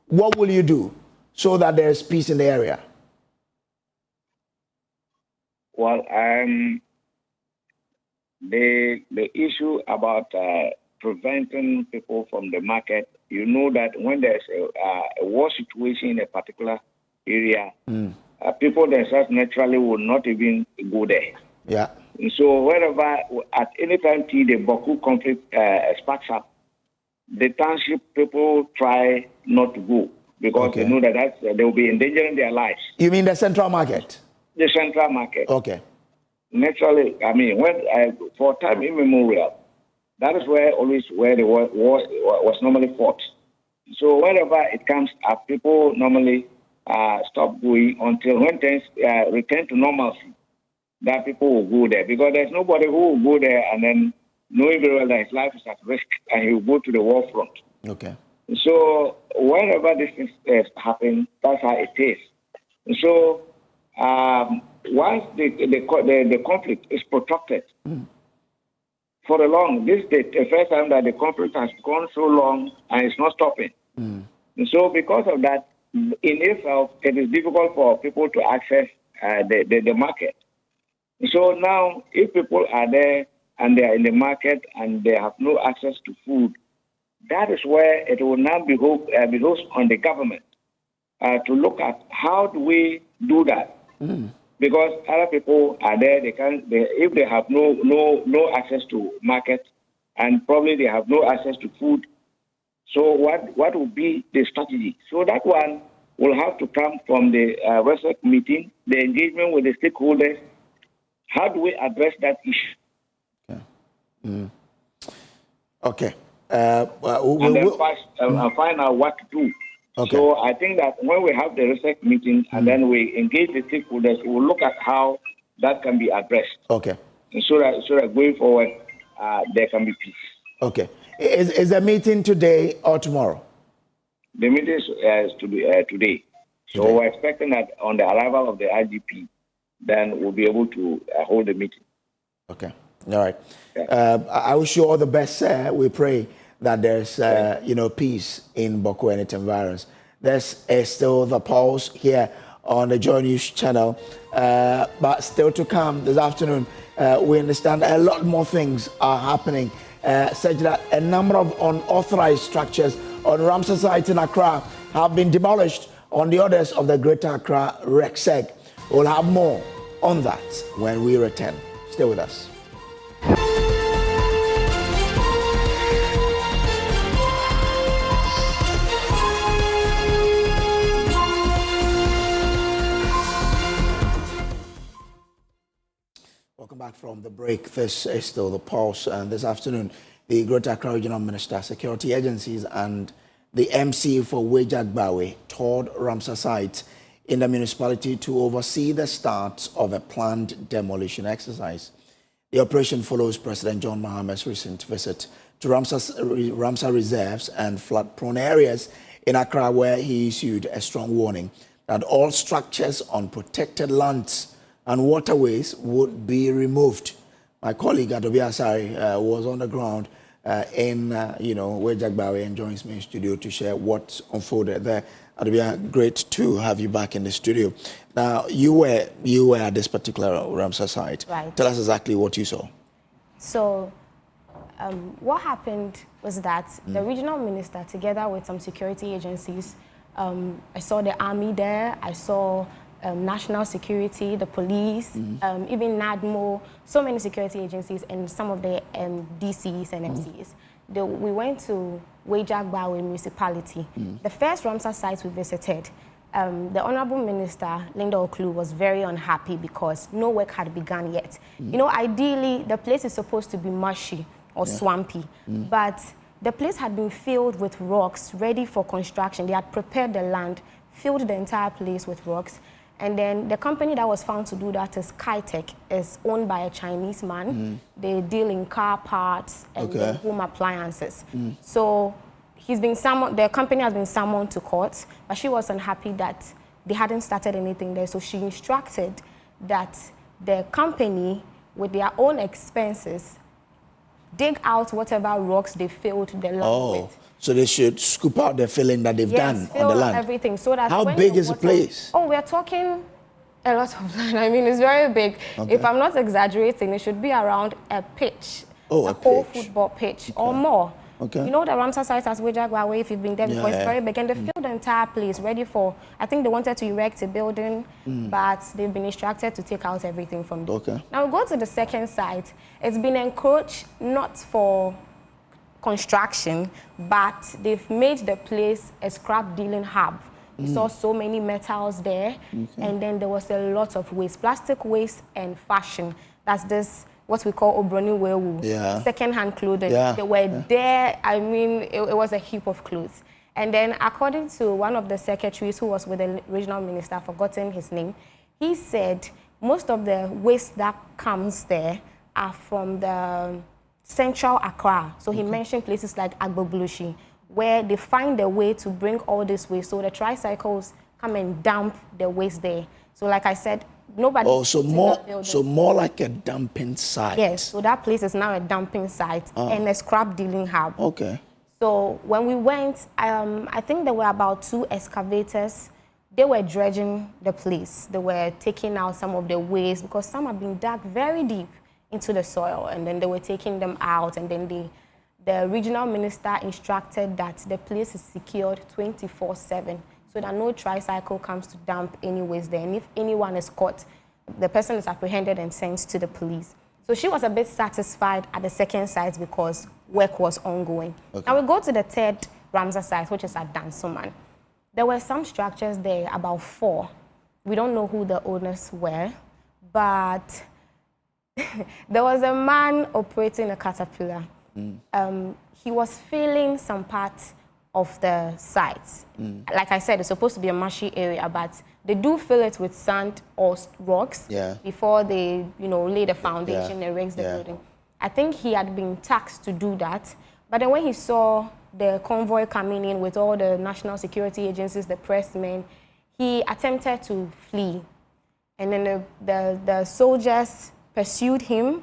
What will you do so that there's peace in the area? Well, the issue about preventing people from the market, you know that when there's a war situation in a particular area, people themselves naturally will not even go there. Yeah. And so wherever, at any time the Bawku conflict sparks up, the township people try not to go because they know that they will be endangering their lives. You mean the central market? The central market. Okay. Naturally, I mean, for time immemorial, that is where the war was normally fought. So wherever it comes up, people normally stop going until when things return to normalcy, that people will go there. Because there's nobody who will go there and then knowing very well that his life is at risk and he will go to the war front. Okay. So wherever this things happen, that's how it is. So once the conflict is protracted, for a long. This is the first time that the conflict has gone so long and it's not stopping. And so because of that, in itself, it is difficult for people to access the market. So now, if people are there and they are in the market and they have no access to food, that is where it will now behove on the government to look at how do we do that. Because other people are there, if they have no access to market, and probably they have no access to food. So what will be the strategy? So that one will have to come from the RESEC meeting, the engagement with the stakeholders. How do we address that issue? Okay. And then find out what to do. Okay. So I think that when we have the RESEC meeting and then we engage the stakeholders, we'll look at how that can be addressed. Okay. And so that going forward, there can be peace. Okay. Is the meeting today or tomorrow? The meeting is today. So we're expecting that on the arrival of the IGP, then we'll be able to hold the meeting. Okay. All right. Yeah. I wish you all the best, sir. We pray that there's, peace in Bawku and its environs. There's still the pulse here on the Joy News channel. But still to come this afternoon, we understand a lot more things are happening, such that a number of unauthorized structures on Ramsar site in Accra have been demolished on the orders of the Greater Accra RECSEG. We'll have more on that when we return. Stay with us. Welcome back from the break. This is still the pulse, and this afternoon, the Greater Accra Regional Minister, Security Agencies, and the MC for Wejagbawe toured Ramsar site in the municipality to oversee the start of a planned demolition exercise. The operation follows President John Mahama's recent visit to Ramsar reserves and flood-prone areas in Accra, where he issued a strong warning that all structures on protected lands and waterways would be removed. My colleague Adobe Asari was on the ground in Wejagbawe and joins me in studio to share what unfolded there. Adobe, great to have you back in the studio. Now, you were at this particular Ramsar site. Right. Tell us exactly what you saw. So, what happened was that the regional minister, together with some security agencies, I saw the army there, I saw national security, the police, even NADMO, so many security agencies, and some of the DCs and MCs. We went to Wejagbawe municipality. The first Ramsar site we visited, the Honorable Minister, Linda Oklu, was very unhappy because no work had begun yet. You know, ideally, the place is supposed to be marshy or swampy, but the place had been filled with rocks, ready for construction. They had prepared the land, filled the entire place with rocks. And then the company that was found to do that is Skytech, is owned by a Chinese man. They deal in car parts and home appliances. So he's been summoned, the company has been summoned to court, but she was unhappy that they hadn't started anything there. So she instructed that the company, with their own expenses, dig out whatever rocks they filled the land with. So they should scoop out the filling that they've done on the land. Everything. So that how big is the place? Oh, we're talking a lot of land. I mean, it's very big. If I'm not exaggerating, it should be around a pitch. Oh, a whole pitch. Football pitch or more. Okay. You know the Ramsar site as Wejagbawe, if you've been there before, it's very big. And they filled the entire place ready for, I think they wanted to erect a building, but they've been instructed to take out everything from there. Now we go to the second site. It's been encroached not for construction, but they've made the place a scrap dealing hub. We saw so many metals there, and then there was a lot of waste, plastic waste and fashion. That's this, what we call Obroni Wewu, second-hand clothing. They were there. I mean, it was a heap of clothes. And then according to one of the secretaries who was with the regional minister, I've forgotten his name, he said most of the waste that comes there are from the Central Accra. So he mentioned places like Agboblushi, where they find a way to bring all this waste. So the tricycles come and dump the waste there. So like I said, nobody. Oh, so more like a dumping site. Yes, so that place is now a dumping site and a scrap dealing hub. Okay. So when we went, I think there were about 2 excavators. They were dredging the place. They were taking out some of the waste because some have been dug very deep into the soil, and then they were taking them out, and then the regional minister instructed that the place is secured 24/7, so that no tricycle comes to dump any waste there. And if anyone is caught, the person is apprehended and sent to the police. So she was a bit satisfied at the second site because work was ongoing. Okay. Now we go to the third Ramsar site, which is at Dansoman. There were some structures there, about 4. We don't know who the owners were, but there was a man operating a caterpillar. He was filling some parts of the site. Like I said, it's supposed to be a marshy area, but they do fill it with sand or rocks before they, lay the foundation and raise the building. I think he had been taxed to do that, but then when he saw the convoy coming in with all the national security agencies, the pressmen, he attempted to flee. And then the soldiers pursued him,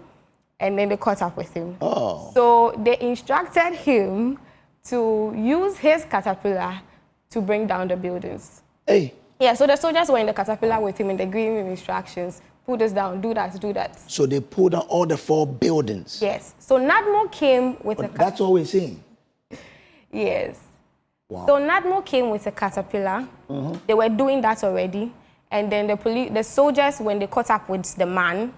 and then they caught up with him. Oh. So they instructed him to use his caterpillar to bring down the buildings. Hey. Yeah, so the soldiers were in the caterpillar with him and they gave him instructions. Pull this down, do that, do that. So they pulled down all the 4 buildings? Yes. So NADMO came with a caterpillar. That's what we're seeing? Yes. Wow. So NADMO came with a caterpillar. They were doing that already. And then the soldiers, when they caught up with the man,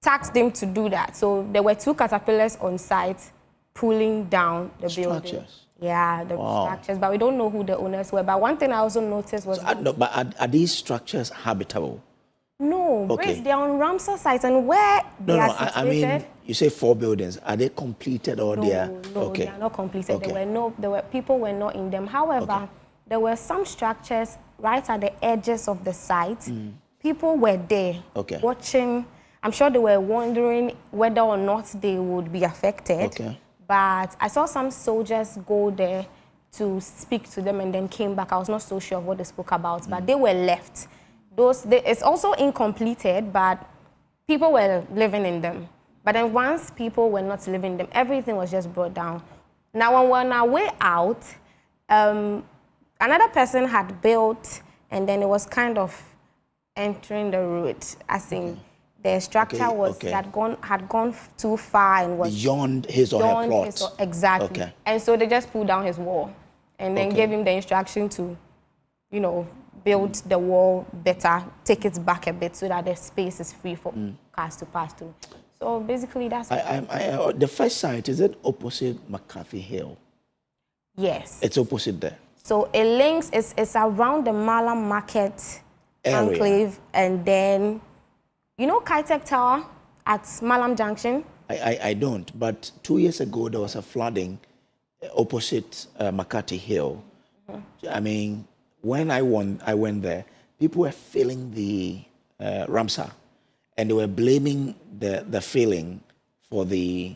taxed them to do that. So there were 2 caterpillars on site pulling down the building. Yeah, the structures, but we don't know who the owners were. But one thing I also noticed was... but are these structures habitable? No, Grace, they're on Ramsar site, and where they are situated... I mean, you say 4 buildings. Are they completed or they are... No, they are not completed. Okay. People were not in them. However, there were some structures right at the edges of the site. People were there watching. I'm sure they were wondering whether or not they would be affected. Okay. But I saw some soldiers go there to speak to them and then came back. I was not so sure of what they spoke about, but they were left. It's also incompleted, but people were living in them. But then once people were not living in them, everything was just brought down. Now, when we're on our way out, another person had built, and then it was kind of entering the road, as in the structure had gone too far and was beyond his or her plot. Exactly. Okay. And so they just pulled down his wall and then gave him the instruction to, build the wall better, take it back a bit so that the space is free for cars to pass through. So basically, that's... the first site, is it opposite McCarthy Hill? Yes. It's opposite there. So it links, it's around the Malam Market enclave, and then, Kitech Tower at Malam Junction? I don't, but 2 years ago, there was a flooding opposite McCarthy Hill. I mean, when I went there, people were filling the Ramsar, and they were blaming the filling for the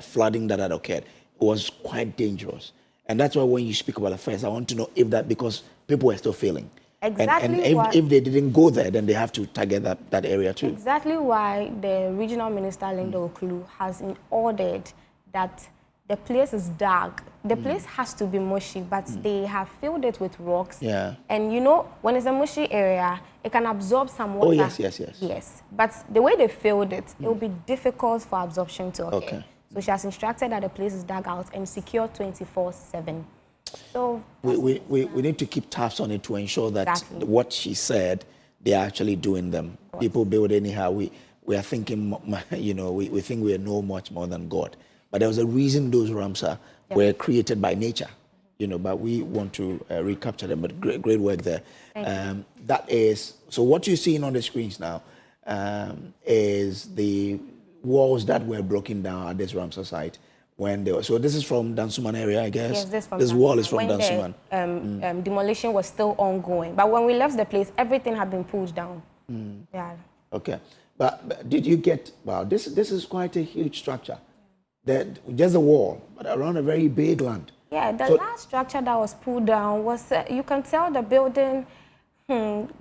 flooding that had occurred. It was quite dangerous. And that's why when you speak about the first, I want to know if that, because people were still failing. Exactly. And if they didn't go there, then they have to target that area too. Exactly why the regional minister, Linda Okulu, has ordered that the place is dark. The place has to be mushy, but they have filled it with rocks. Yeah. And when it's a mushy area, it can absorb some water. Oh, yes. Yes. But the way they filled it, it will be difficult for absorption to occur. Okay. So she has instructed that the place is dug out and secured 24/7. So we need to keep tabs on it to ensure that what she said, they're actually doing them. People build anyhow. We are thinking, we think we know much more than God. But there was a reason those Ramsar were created by nature, but we want to recapture them. But great work there. That is, so what you're seeing on the screens now is the walls that were broken down at this Ramsar site. So this is from Dansoman area, I guess? Yes, this wall is from Dansoman. Demolition was still ongoing. But when we left the place, everything had been pulled down. Yeah. Okay. But did you get, wow, this is quite a huge structure. Just a wall, but around a very big land. Yeah, the last structure that was pulled down was, you can tell the building,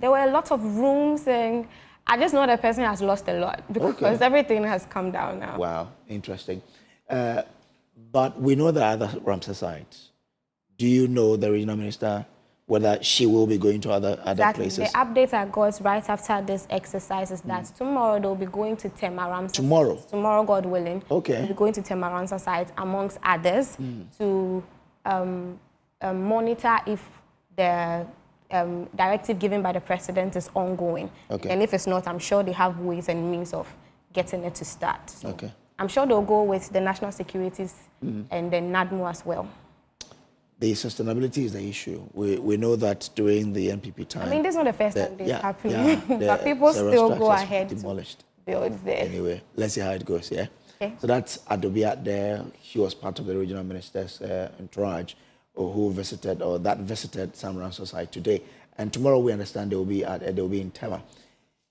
There were a lot of rooms, and I just know the person has lost a lot because everything has come down now. Wow, interesting. But we know there are other Ramsar sites. Do you know the regional minister whether she will be going to other places? The update I got right after this exercise is that tomorrow they'll be going to Tema Ramsar. Tomorrow? Tomorrow, God willing. Okay. They'll be going to Tema Ramsar site, amongst others, to monitor if the directive given by the president is ongoing. Okay. And if it's not, I'm sure they have ways and means of getting it to start. So okay. I'm sure they'll go with the national securities and then NADMO as well. The sustainability is the issue. We know that during the NPP time. I mean, this is not the first time this is happening, but people still go ahead demolished. to build there. Anyway, let's see how it goes, yeah? Okay. So that's Adobiat there. She was part of the regional minister's entourage who visited, or that visited Sam Ramsar site today. And tomorrow we understand they will be in Tema.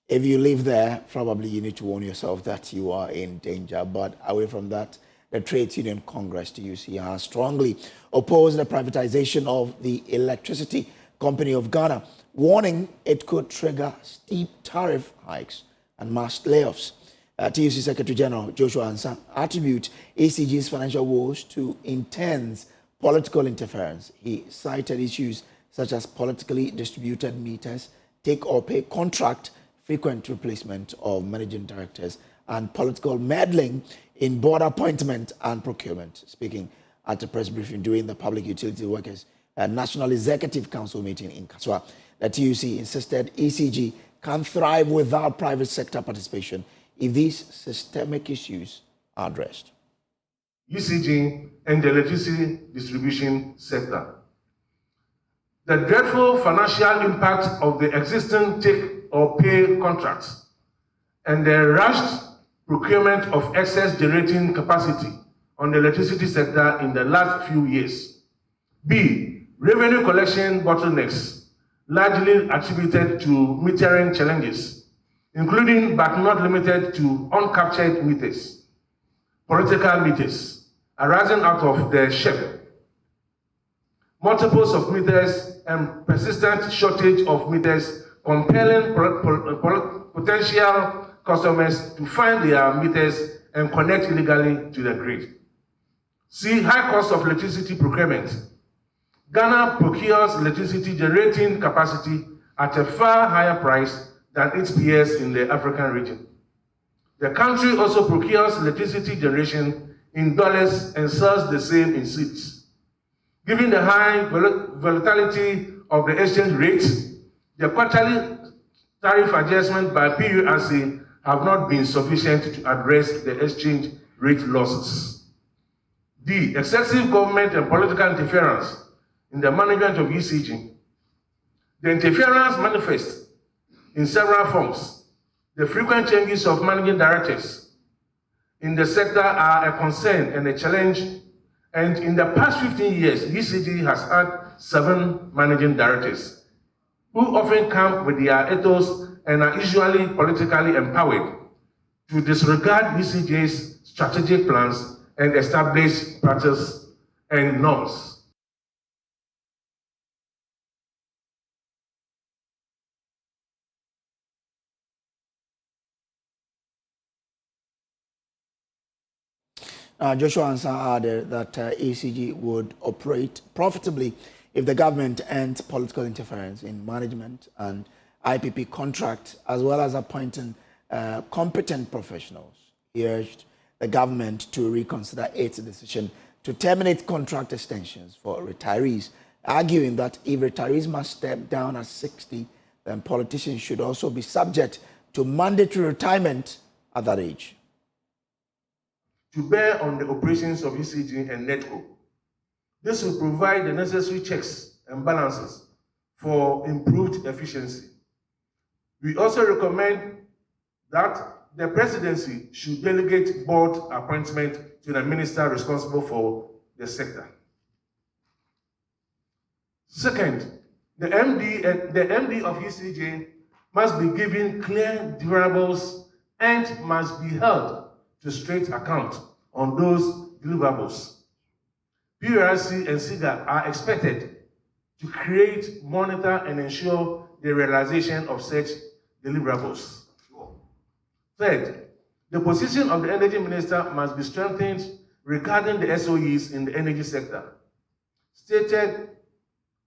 If you live there, probably you need to warn yourself that you are in danger. But away from that, the Trades Union Congress, TUC, has strongly opposed the privatization of the Electricity Company of Ghana, warning it could trigger steep tariff hikes and mass layoffs. TUC Secretary General Joshua Ansah attributes ECG's financial woes to intense political interference. He cited issues such as politically distributed meters, take-or-pay contract, frequent replacement of managing directors, and political meddling in board appointment and procurement. Speaking at a press briefing during the Public Utility Workers National Executive Council meeting in Kaswa, the TUC insisted ECG can thrive without private sector participation if these systemic issues are addressed. ECG and the electricity distribution sector. The dreadful financial impact of the existing take-or-pay contracts and the rushed procurement of excess generating capacity on the electricity sector in the last few years. B, revenue collection bottlenecks, largely attributed to metering challenges, including but not limited to uncaptured meters, political meters, arising out of the SHEP, multiples of meters and persistent shortage of meters, compelling potential customers to find their meters and connect illegally to the grid. C, high cost of electricity procurement. Ghana procures electricity generating capacity at a far higher price than its peers in the African region. The country also procures electricity generation in dollars and sells the same in cedis. Given the high volatility of the exchange rate, the quarterly tariff adjustment by PURC have not been sufficient to address the exchange rate losses. D, excessive government and political interference in the management of ECG. The interference manifests in several forms. The frequent changes of managing directors in the sector are a concern and a challenge, and in the past 15 years, ECG has had 7 managing directors who often come with their ethos and are usually politically empowered to disregard ECG's strategic plans and establish practice and norms. Joshua Ansah added that ECG would operate profitably if the government ends political interference in management and IPP contracts, as well as appointing competent professionals. He urged the government to reconsider its decision to terminate contract extensions for retirees, arguing that if retirees must step down at 60, then politicians should also be subject to mandatory retirement at that age. To bear on the operations of ECG and NETCO. This will provide the necessary checks and balances for improved efficiency. We also recommend that the presidency should delegate board appointment to the minister responsible for the sector. Second, the MD of ECG must be given clear deliverables and must be held to straight account on those deliverables. PURC and SIGA are expected to create, monitor, and ensure the realization of such deliverables. Third, the position of the Energy Minister must be strengthened regarding the SOEs in the energy sector. Stated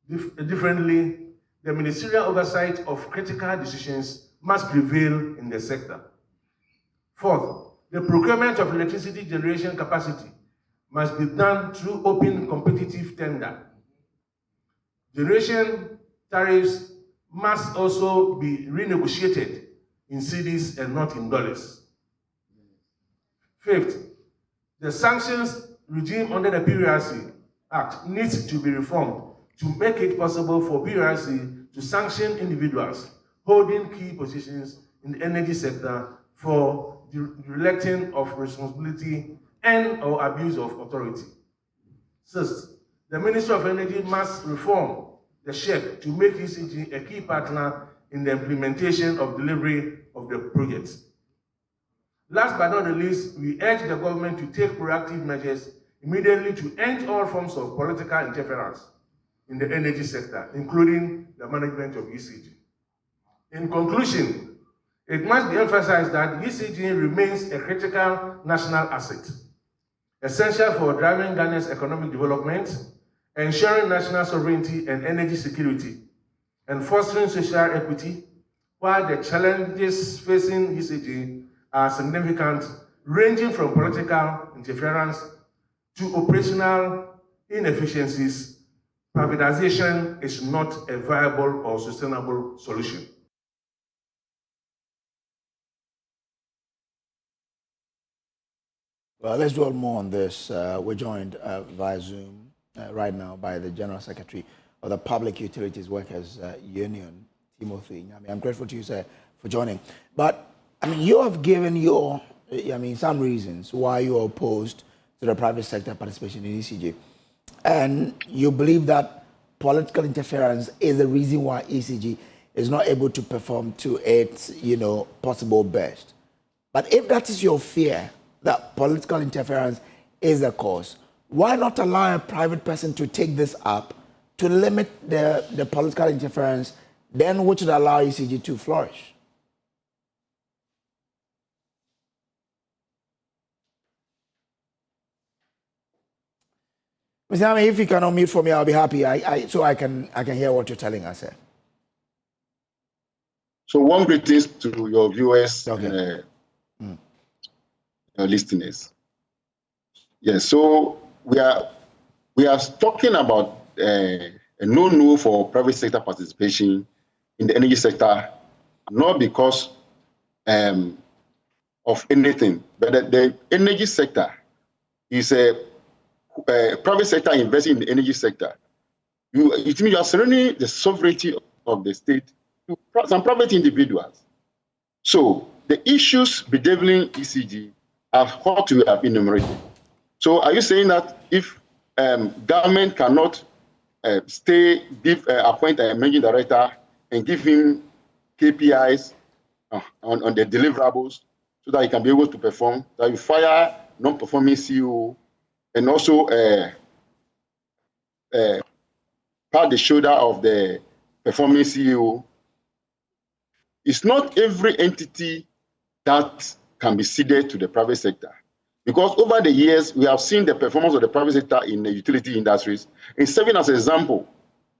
differently, the ministerial oversight of critical decisions must prevail in the sector. Fourth, the procurement of electricity generation capacity must be done through open competitive tender. Generation tariffs must also be renegotiated in cedis and not in dollars. Fifth, the sanctions regime under the PRC Act needs to be reformed to make it possible for PRC to sanction individuals holding key positions in the energy sector for neglecting of responsibility and or abuse of authority. Sixth, the Ministry of Energy must reform the SHEC to make ECG a key partner in the implementation of delivery of the projects. Last but not the least, we urge the government to take proactive measures immediately to end all forms of political interference in the energy sector, including the management of ECG. In conclusion, it must be emphasized that ECG remains a critical national asset, essential for driving Ghana's economic development, ensuring national sovereignty and energy security, and fostering social equity, while the challenges facing ECG are significant, ranging from political interference to operational inefficiencies. Privatization is not a viable or sustainable solution. Well, let's dwell more on this. We're joined via Zoom right now by the General Secretary of the Public Utilities Workers Union, Timothy. I'm grateful to you, sir, for joining. But, you have given your, some reasons why you are opposed to the private sector participation in ECG. And you believe that political interference is the reason why ECG is not able to perform to its, possible best. But if that is your fear, that political interference is the cause, why not allow a private person to take this up to limit the political interference, then which would allow ECG to flourish? Mr. Ami, if you can unmute for me, I'll be happy. So I can hear what you're telling us. So one greetings to your viewers, okay. Your listeners. Yes, so we are talking about a no for private sector participation in the energy sector, not because of anything, but the energy sector is a private sector investing in the energy sector. It means you are surrendering the sovereignty of the state to some private individuals. So the issues bedeviling ECG are what we have enumerated. So are you saying that if government cannot appoint a managing director and give him KPIs on the deliverables so that he can be able to perform, that you fire non-performing CEO and also pat the shoulder of the performing CEO? It's not every entity that can be ceded to the private sector. Because over the years, we have seen the performance of the private sector in the utility industries. In serving as an example,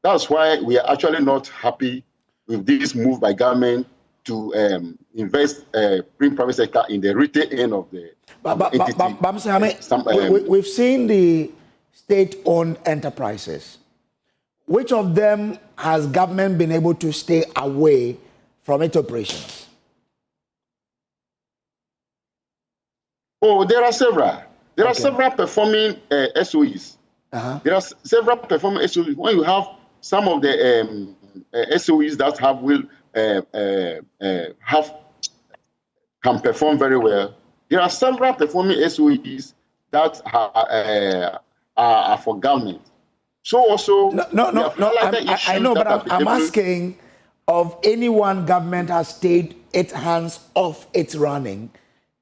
that's why we are actually not happy with this move by government to bring private sector in the retail end of the entity. We've seen the state-owned enterprises. Which of them has government been able to stay away from its operations? Oh, there are several. There are several performing SOEs. There are several performing SOEs. When you have some of the SOEs that can perform very well, there are several performing SOEs that are for government. So also, I know, but I'm asking of anyone government has stayed its hands off its running,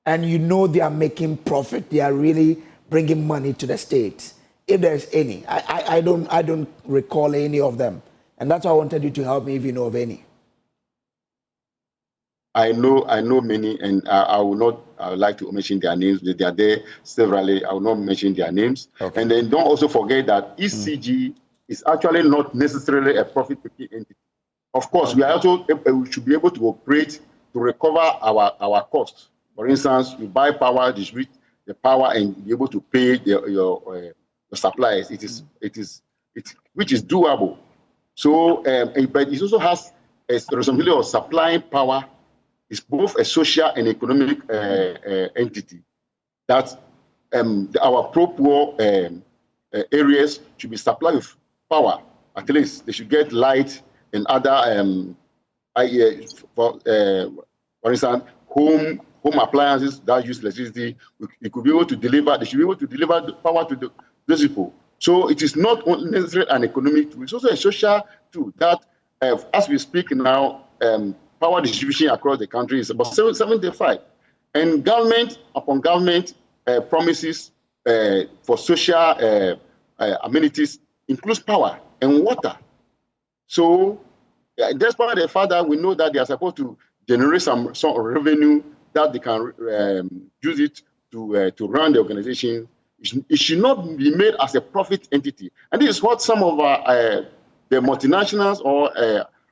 and they are making profit, they are really bringing money to the state. If there's any, I don't recall any of them, and that's why I wanted you to help me if you know of any. I know many, and I will not. I would like to mention their names. They are there severally. I will not mention their names. Okay. And then don't also forget that ECG is actually not necessarily a profit-making entity. Of course, we are also we should be able to operate to recover our costs. For instance, you buy power, distribute the power, and be able to pay your suppliers. Which is doable. So, but it also has a responsibility of supplying power. It's both a social and economic entity that our pro-poor areas should be supplied with power. At least they should get light and other, for instance, home appliances that use electricity. We could be able to deliver. They should be able to deliver the power to those people. So it is not necessarily an economic tool. It's also a social tool that, as we speak now, power distribution across the country is about 75. And government upon government promises for social amenities includes power and water. So despite the fact that we know that they are supposed to generate some revenue that they can use it to run the organization, it should not be made as a profit entity. And this is what some of the multinationals or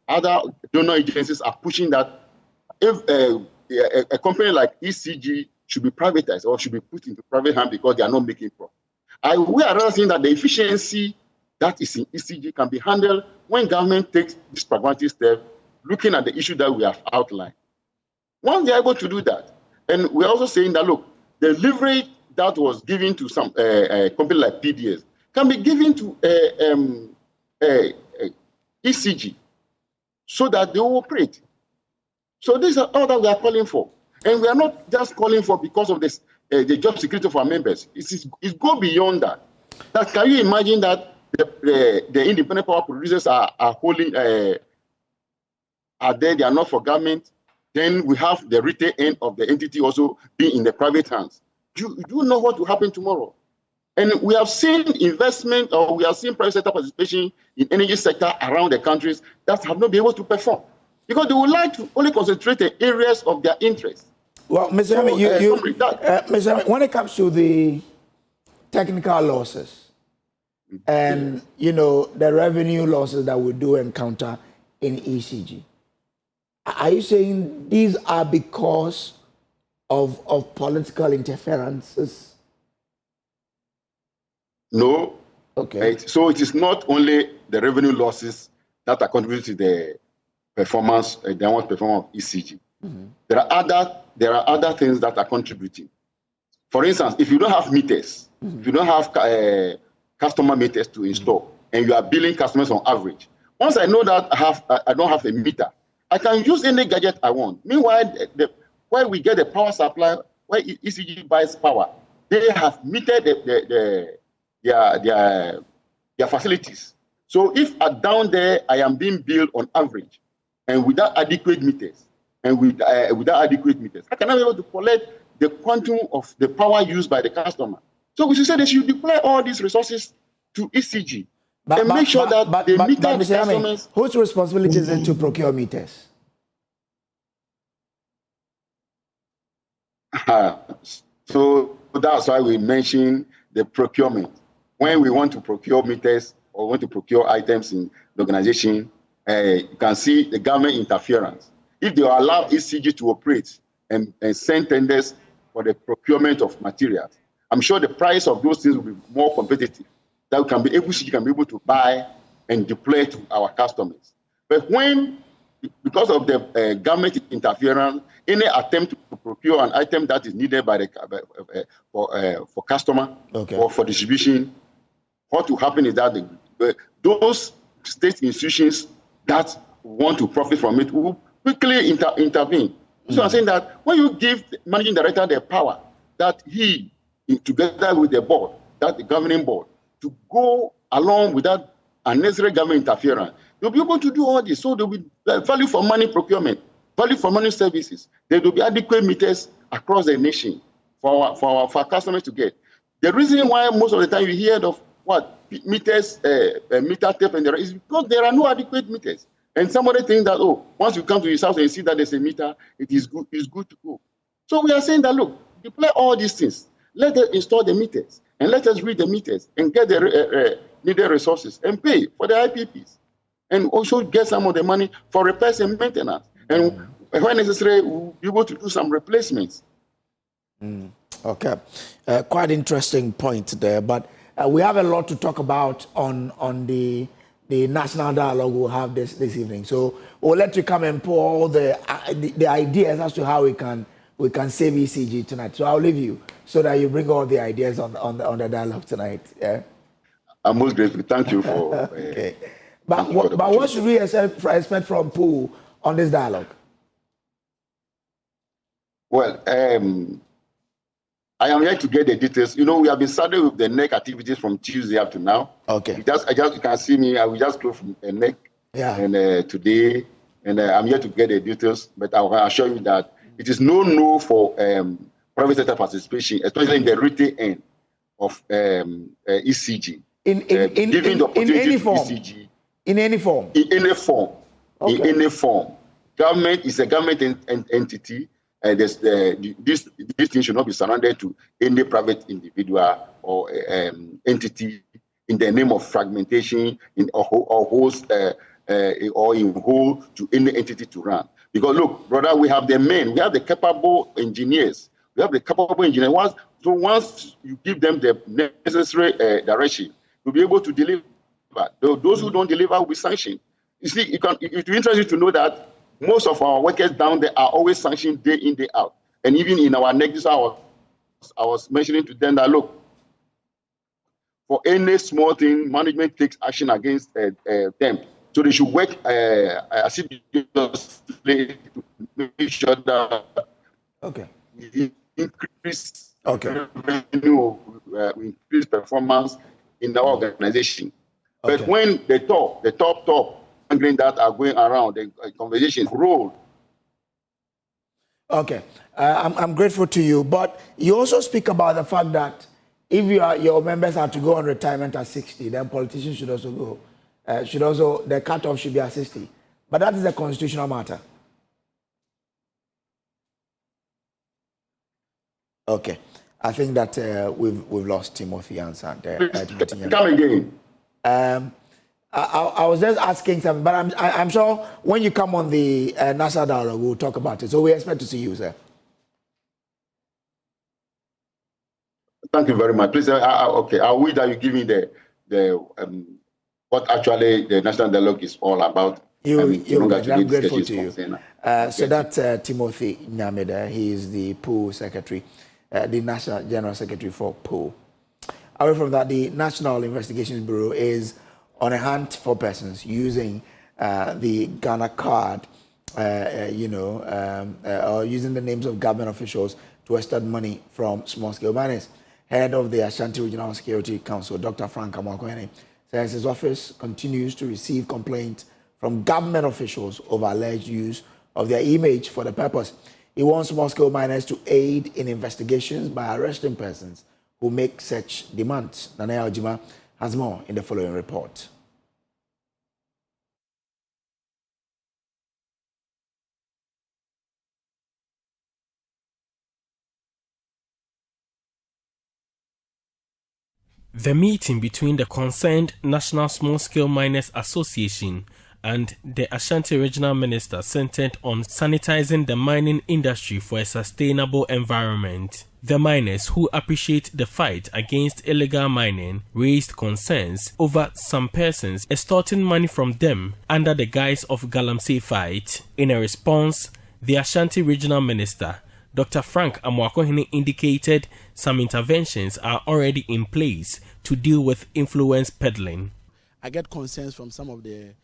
other donor agencies are pushing, that if a company like ECG should be privatized or should be put into private hands because they are not making profit. We are rather saying that the efficiency that is in ECG can be handled when government takes this pragmatic step, looking at the issue that we have outlined. Once they are able to do that, and we're also saying that, look, the leverage that was given to some company like PDS can be given to ECG so that they will operate. So this is all that we are calling for. And we are not just calling for because of this, the job security of our members. It goes beyond that. Can you imagine that the independent power producers are holding, are there, they are not for government? Then we have the retail end of the entity also being in the private hands. Do you know what will happen tomorrow? And we have seen investment, or we have seen private sector participation in energy sector around the countries that have not been able to perform because they would like to only concentrate in areas of their interest. Well, Mr. Hemi, when it comes to the technical losses and the revenue losses that we do encounter in ECG, are you saying these are because of political interferences? No. Okay. Right. So it is not only the revenue losses that are contributing to the performance, downward performance of ECG. Mm-hmm. There are other things that are contributing. For instance, if you don't have meters, if you don't have customer meters to install, and you are billing customers on average, once I know that I don't have a meter, I can use any gadget I want. Meanwhile, where we get the power supply, where ECG buys power, they have metered their facilities. So if down there I am being billed on average, and without adequate meters, I cannot be able to collect the quantum of the power used by the customer. So we should say they should deploy all these resources to ECG and make sure that they meet the customers. Whose responsibility is it to procure meters? So that's why we mention the procurement. When we want to procure meters or want to procure items in the organization, you can see the government interference. If they allow ECG to operate and send tenders for the procurement of materials, I'm sure the price of those things will be more competitive. That ECG can be able to buy and deploy to our customers. But because of the government interference, any attempt to procure an item that is needed by for customer or for distribution, what will happen is that those state institutions that want to profit from it will quickly intervene. So I'm saying that when you give the managing director the power that he, together with the board, that the governing board, to go along without unnecessary government interference, they'll be able to do all this. So there'll be value for money procurement, value for money services. There will be adequate meters across the nation for our customers to get. The reason why most of the time you hear of meters, meter tape, and is because there are no adequate meters. And somebody thinks that, oh, once you come to his house and you see that there's a meter, it is good, it's good to go. So we are saying that, look, deploy all these things. Let us install the meters and let us read the meters and get the needed resources and pay for the IPPs. And also get some of the money for repairs and maintenance. And when necessary, we'll be able to do some replacements. Okay. Quite interesting point there. But we have a lot to talk about on the national dialogue we'll have this evening. So we'll let you come and pour all the ideas as to how we can save ECG tonight. So I'll leave you so that you bring all the ideas on the dialogue tonight. Yeah. I'm most grateful. Thank you for. Okay. But what should we expect from Pooh on this dialogue? Well, I am here to get the details. You know, we have been starting with the NEC activities from Tuesday up to now. Okay. You can see me. I will just go from the NEC. Yeah. And today, and I'm here to get the details. But I will assure you that it is no for private sector participation, especially in the retail end of ECG. In any form. ECG, in any form. In any form. Okay. In any form. Government is a government entity. This thing should not be surrendered to any private individual or entity in the name of fragmentation or in whole to any entity to run. Because look, brother, we have the men, we have the capable engineers, Once you give them the necessary direction to be able to deliver, those who don't deliver will be sanctioned. You see, it will interest you to know that most of our workers down there are always sanctioned day in, day out. And even in our next hour, I was mentioning to them that, look, for any small thing, management takes action against them. So they should work assiduously to make sure that we increase revenue, we increase performance in the organization. But when the top angling that are going around, the conversation roll. Okay, I'm grateful to you, but you also speak about the fact that if your members are to go on retirement at 60, then politicians should also go. The cutoff should be at 60. But that is a constitutional matter. Okay, I think that we've lost Timothy Ansand. Come again. I was just asking something, but I'm sure when you come on the national dialogue, we'll talk about it. So we expect to see you, sir. Thank you very much. Please, I wish that you give me the what actually the national dialogue is all about. I'm grateful to you. So that's Timothy Nyameda. He is the POO secretary, the National General Secretary for POO. Away from that, the National Investigations Bureau is on a hunt for persons using the Ghana card, or using the names of government officials to extort money from small-scale miners. Head of the Ashanti Regional Security Council, Dr. Frank Amwakwene, says his office continues to receive complaints from government officials over alleged use of their image for the purpose. He wants small-scale miners to aid in investigations by arresting persons who make such demands. Nana Ojima has more in the following report. The meeting between the concerned National Small-Scale Miners Association and the Ashanti Regional Minister centered on sanitizing the mining industry for a sustainable environment. The miners, who appreciate the fight against illegal mining, raised concerns over some persons extorting money from them under the guise of Galamsey fight. In a response, the Ashanti Regional Minister, Dr. Frank Amwakwene, indicated some interventions are already in place to deal with influence peddling. I get concerns from some of the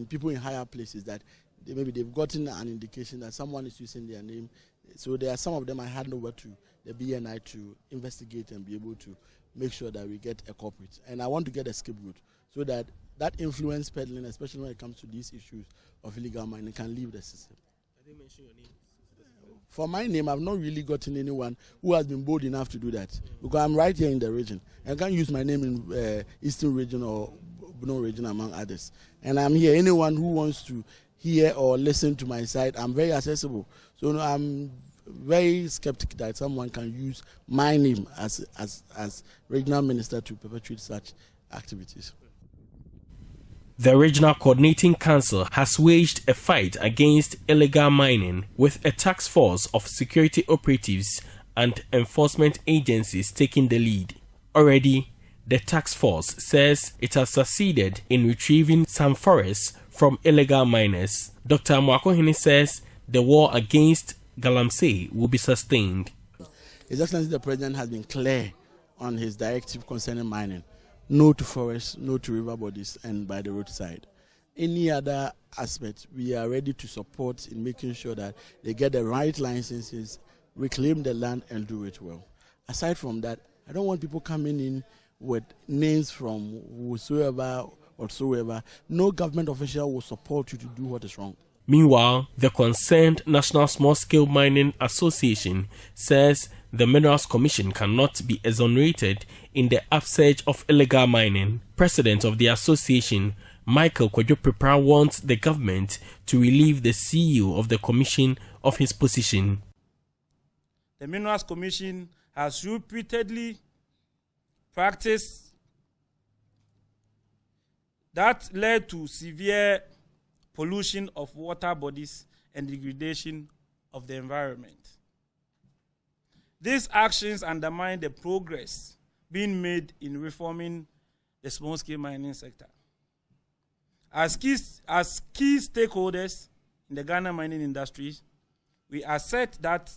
people in higher places that maybe they've gotten an indication that someone is using their name. So there are some of them I hand over to the BNI to investigate and be able to make sure that we get a culprit. And I want to get a scapegoat so that influence peddling, especially when it comes to these issues of illegal mining, can leave the system. I didn't mention your name. For my name, I've not really gotten anyone who has been bold enough to do that, because I'm right here in the region. I can't use my name in Eastern region or Bono region, among others. And I'm here. Anyone who wants to hear or listen to my side, I'm very accessible. So I'm very skeptical that someone can use my name as regional minister to perpetuate such activities. The Regional Coordinating Council has waged a fight against illegal mining with a task force of security operatives and enforcement agencies taking the lead. Already, the task force says it has succeeded in retrieving some forests from illegal miners. Dr. Mwakohini says the war against Galamsey will be sustained. His Excellency the President has been clear on his directive concerning mining. No to forests, no to river bodies, and by the roadside. Any other aspect, we are ready to support in making sure that they get the right licenses, reclaim the land, and do it well. Aside from that, I don't want people coming in with names from whatsoever. No government official will support you to do what is wrong. Meanwhile, the concerned National Small-Scale Mining Association says the Minerals Commission cannot be exonerated in the upsurge of illegal mining. President of the association, Michael Kwadwo-Prepra, wants the government to relieve the CEO of the commission of his position. The Minerals Commission has repeatedly practiced that led to severe pollution of water bodies and degradation of the environment. These actions undermine the progress being made in reforming the small-scale mining sector. As key stakeholders in the Ghana mining industry, we assert that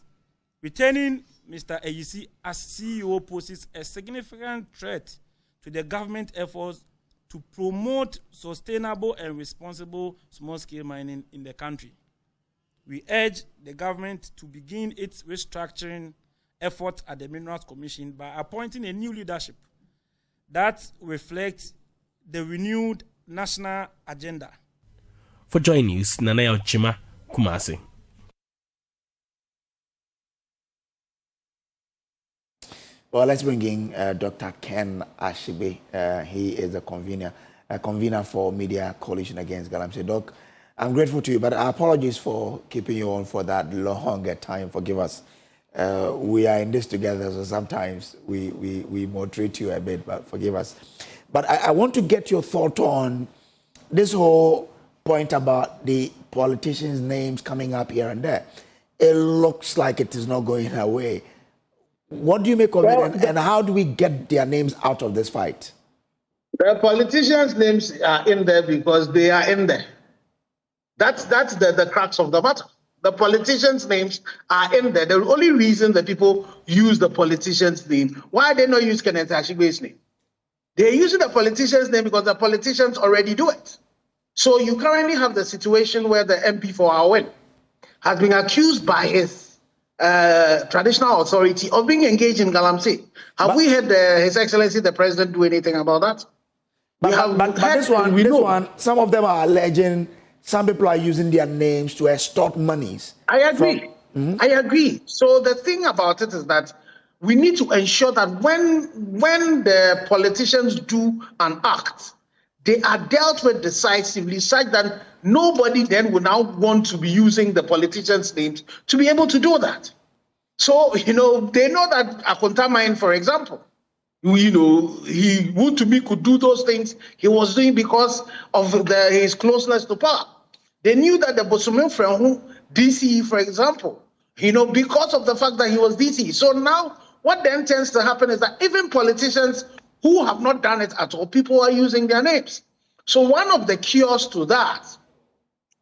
retaining Mr. Eyisi as CEO poses a significant threat to the government efforts to promote sustainable and responsible small-scale mining in the country. We urge the government to begin its restructuring effort at the Minerals Commission by appointing a new leadership that reflects the renewed national agenda. For Joy News, Nanaya Ojima, Kumasi. Well, let's bring in Dr. Ken Ashibe. He is a convener for Media Coalition Against Galamsey. Doc, I'm grateful to you, but apologies for keeping you on for that longer time. Forgive us. We are in this together, so sometimes we moderate you a bit, but forgive us. But I want to get your thought on this whole point about the politicians' names coming up here and there. It looks like it is not going away. What do you make of it, and how do we get their names out of this fight? The politicians' names are in there because they are in there. That's the crux of the matter. The politicians' names are in there. The only reason that people use the politician's name, why they not use Kenneth Ashibe's name? They're using the politician's name because the politicians already do it. So you currently have the situation where the MP for Awen has been accused by his traditional authority of being engaged in Galamsey. Have we heard His Excellency the President do anything about that? But this one, some of them are alleging some people are using their names to extort monies. I agree. I agree. So the thing about it is that we need to ensure that when the politicians do an act, they are dealt with decisively such that nobody then will now want to be using the politicians' names to be able to do that. So, they know that Akonta Mine, for example, he who to me could do those things he was doing because of his closeness to power. They knew that the Bosumen Frehu, DCE, for example, because of the fact that he was DCE. So now what then tends to happen is that even politicians who have not done it at all, people are using their names. So one of the cures to that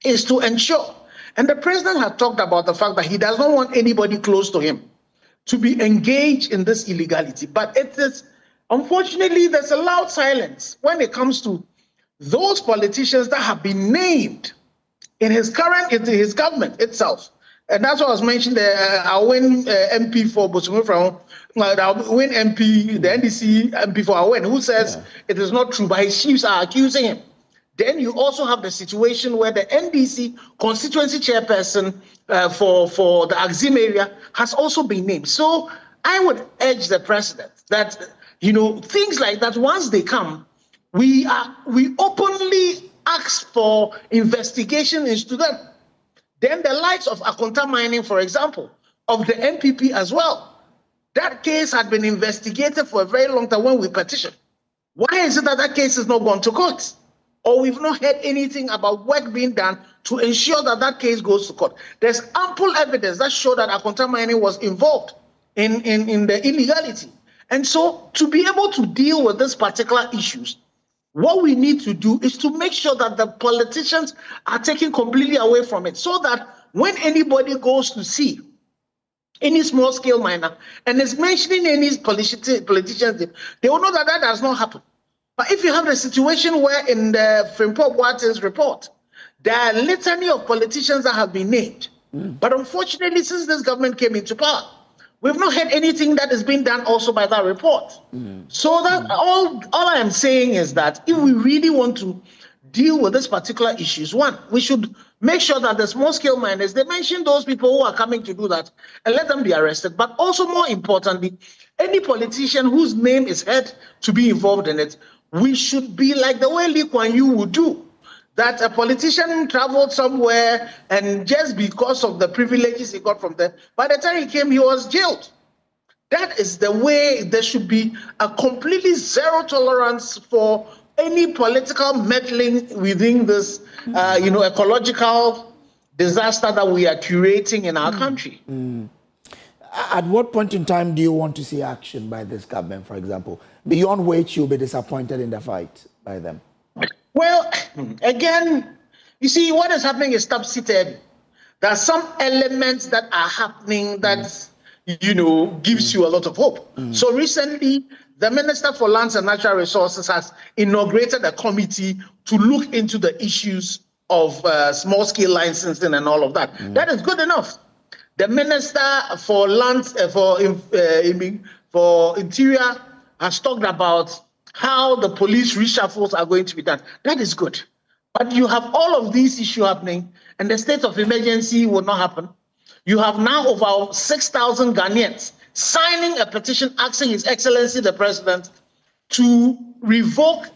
is to ensure, and the president had talked about the fact that he does not want anybody close to him to be engaged in this illegality. But it is, unfortunately, there's a loud silence when it comes to those politicians that have been named in his government itself. And that's what I was mentioning, the Awen MP for Bosumu, the Awen MP, the NDC MP for Awen, who says it is not true, but his chiefs are accusing him. Then you also have the situation where the NDC constituency chairperson for the Axim area has also been named. So I would urge the president that, things like that, once they come, we openly ask for investigation into them. Then the likes of Akonta Mining, for example, of the MPP as well. That case had been investigated for a very long time when we petitioned. Why is it that that case has not gone to court? Or we've not heard anything about work being done to ensure that that case goes to court? There's ample evidence that show that Akonta Mining was involved in the illegality. And so to be able to deal with these particular issues, what we need to do is to make sure that the politicians are taken completely away from it, so that when anybody goes to see any small-scale miner and is mentioning any politicians, they will know that that does not happen. But if you have a situation where in the Frimpong Boate's report, there are a litany of politicians that have been named, but unfortunately, since this government came into power, we've not heard anything that is being done also by that report. So that all I am saying is that if we really want to deal with these particular issues, one, we should make sure that the small-scale miners, they mention those people who are coming to do that and let them be arrested. But also more importantly, any politician whose name is heard to be involved in it, we should be like the way Lee Kuan Yew would do, that a politician traveled somewhere and just because of the privileges he got from them, by the time he came, he was jailed. That is the way there should be a completely zero tolerance for any political meddling within this, ecological disaster that we are curating in our country. At what point in time do you want to see action by this government, for example, beyond which you'll be disappointed in the fight by them? Well, again, you see, what is happening is topsy-turvy. There are some elements that are happening that, gives you a lot of hope. So recently, the Minister for Lands and Natural Resources has inaugurated a committee to look into the issues of small-scale licensing and all of that. That is good enough. The Minister for Lands, for Interior has talked about how the police reshuffles are going to be done. That is good. But you have all of these issues happening, and the state of emergency will not happen. You have now over 6,000 Ghanaians signing a petition asking His Excellency the President to revoke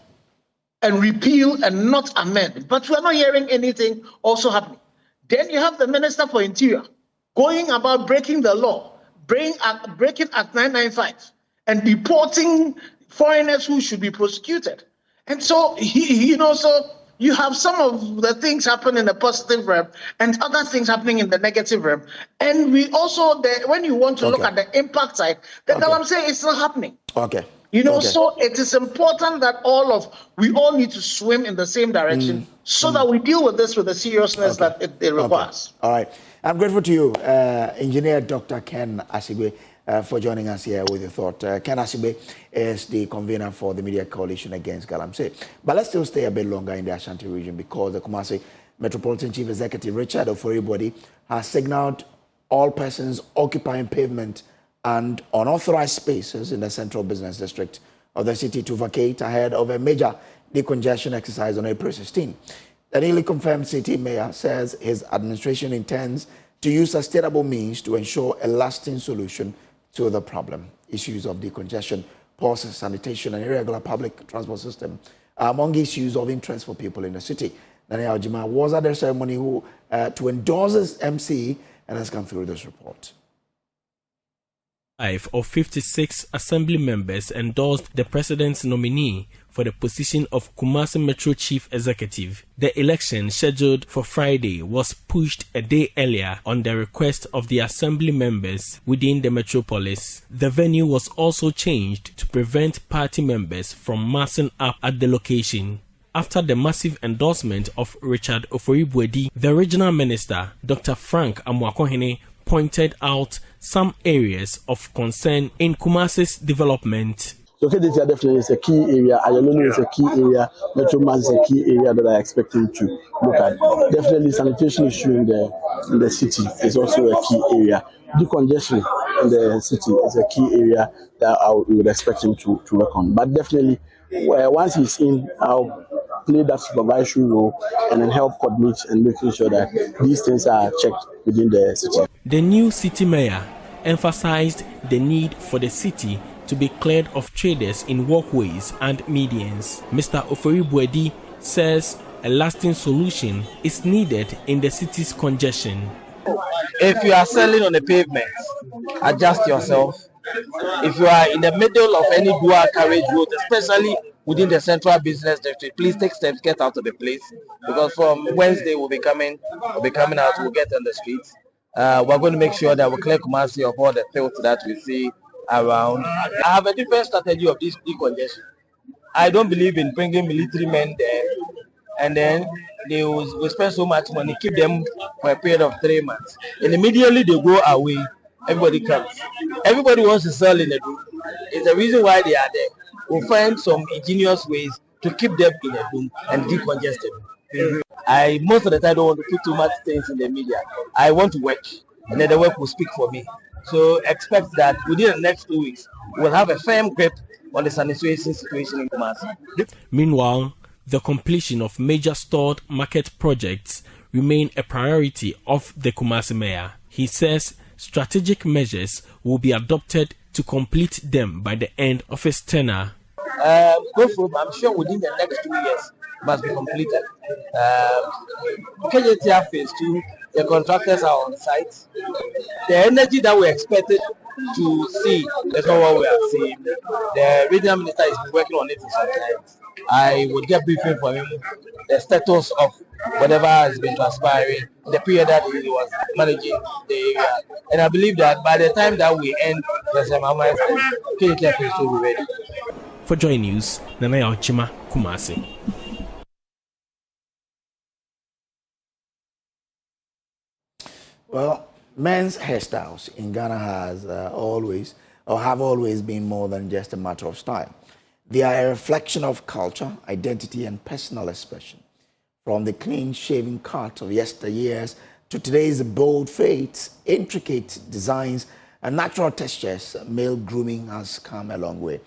and repeal and not amend. But we are not hearing anything also happening. Then you have the Minister for Interior going about breaking the law, breaking Act 995, and deporting foreigners who should be prosecuted. And so, so you have some of the things happen in the positive realm and other things happening in the negative realm. And we also, when you want to look at the impact side, the Galamsey is still happening. So it is important that we all need to swim in the same direction so that we deal with this with the seriousness that it requires. All right. I'm grateful to you, Engineer Dr. Ken Asigbe, for joining us here with your thought. Ken Asigbe is the convener for the Media Coalition Against Galamsey. But let's still stay a bit longer in the Ashanti region because the Kumasi Metropolitan Chief Executive Richard Oforibodi has signaled all persons occupying pavement and unauthorized spaces in the central business district of the city to vacate ahead of a major decongestion exercise on April 16. The newly confirmed city mayor says his administration intends to use sustainable means to ensure a lasting solution to the problem. Issues of decongestion, poor sanitation, and irregular public transport system are among issues of interest for people in the city. Daniel Jima was at the ceremony to endorse his MC and has come through this report. 5 of 56 assembly members endorsed the president's nominee for the position of Kumasi Metro Chief Executive. The election, scheduled for Friday, was pushed a day earlier on the request of the assembly members within the metropolis. The venue was also changed to prevent party members from massing up at the location. After the massive endorsement of Richard Oforibodi, the regional minister, Dr. Frank Amoakohene, pointed out some areas of concern in Kumasi's development. So this definitely is a key area. Ayanono is a key area. Metro Mass is a key area that I expect him to look at. Definitely sanitation issue in the city is also a key area. Decongestion in the city is a key area that we would expect him to work on. But definitely, once he's in, I'll play that supervisory role and then help coordinate and making sure that these things are checked within the city. The new city mayor emphasized the need for the city to be cleared of traders in walkways and medians. Mr. Ofori-Buedi says a lasting solution is needed in the city's congestion. If you are selling on the pavement, adjust yourself. If you are in the middle of any dual carriage road, especially within the central business district, please take steps, get out of the place, because from Wednesday we'll be coming out, we'll get on the streets. We're going to make sure that we clear Kumasi of all the filth that we see around. I have a different strategy of this decongestion. I don't believe in bringing military men there and then they will spend so much money, keep them for a period of 3 months. And immediately they go away, everybody comes. Everybody wants to sell in the room. It's the reason why they are there. We'll find some ingenious ways to keep them in a room and decongest them. I most of the time don't want to put too much things in the media. I want to work, and then the work will speak for me. So expect that within the next 2 weeks, we'll have a firm grip on the sanitation situation in Kumasi. Meanwhile, the completion of major stored market projects remain a priority of the Kumasi mayor. He says strategic measures will be adopted to complete them by the end of his tenure. I'm sure within the next 2 years must be completed. KJTR phase 2, the contractors are on site. The energy that we expected to see is not what we are seeing. The regional minister is working on it for some time. I would get briefing from him the status of whatever has been transpiring in the period that he was managing the area. And I believe that by the time that we end the summer, KJTR phase 2 will be ready. For Joy News, Nana Yauchima, Kumasi. Well, men's hairstyles in Ghana have always been more than just a matter of style. They are a reflection of culture, identity, and personal expression. From the clean-shaven cut of yesteryears to today's bold fades, intricate designs, and natural textures, male grooming has come a long way.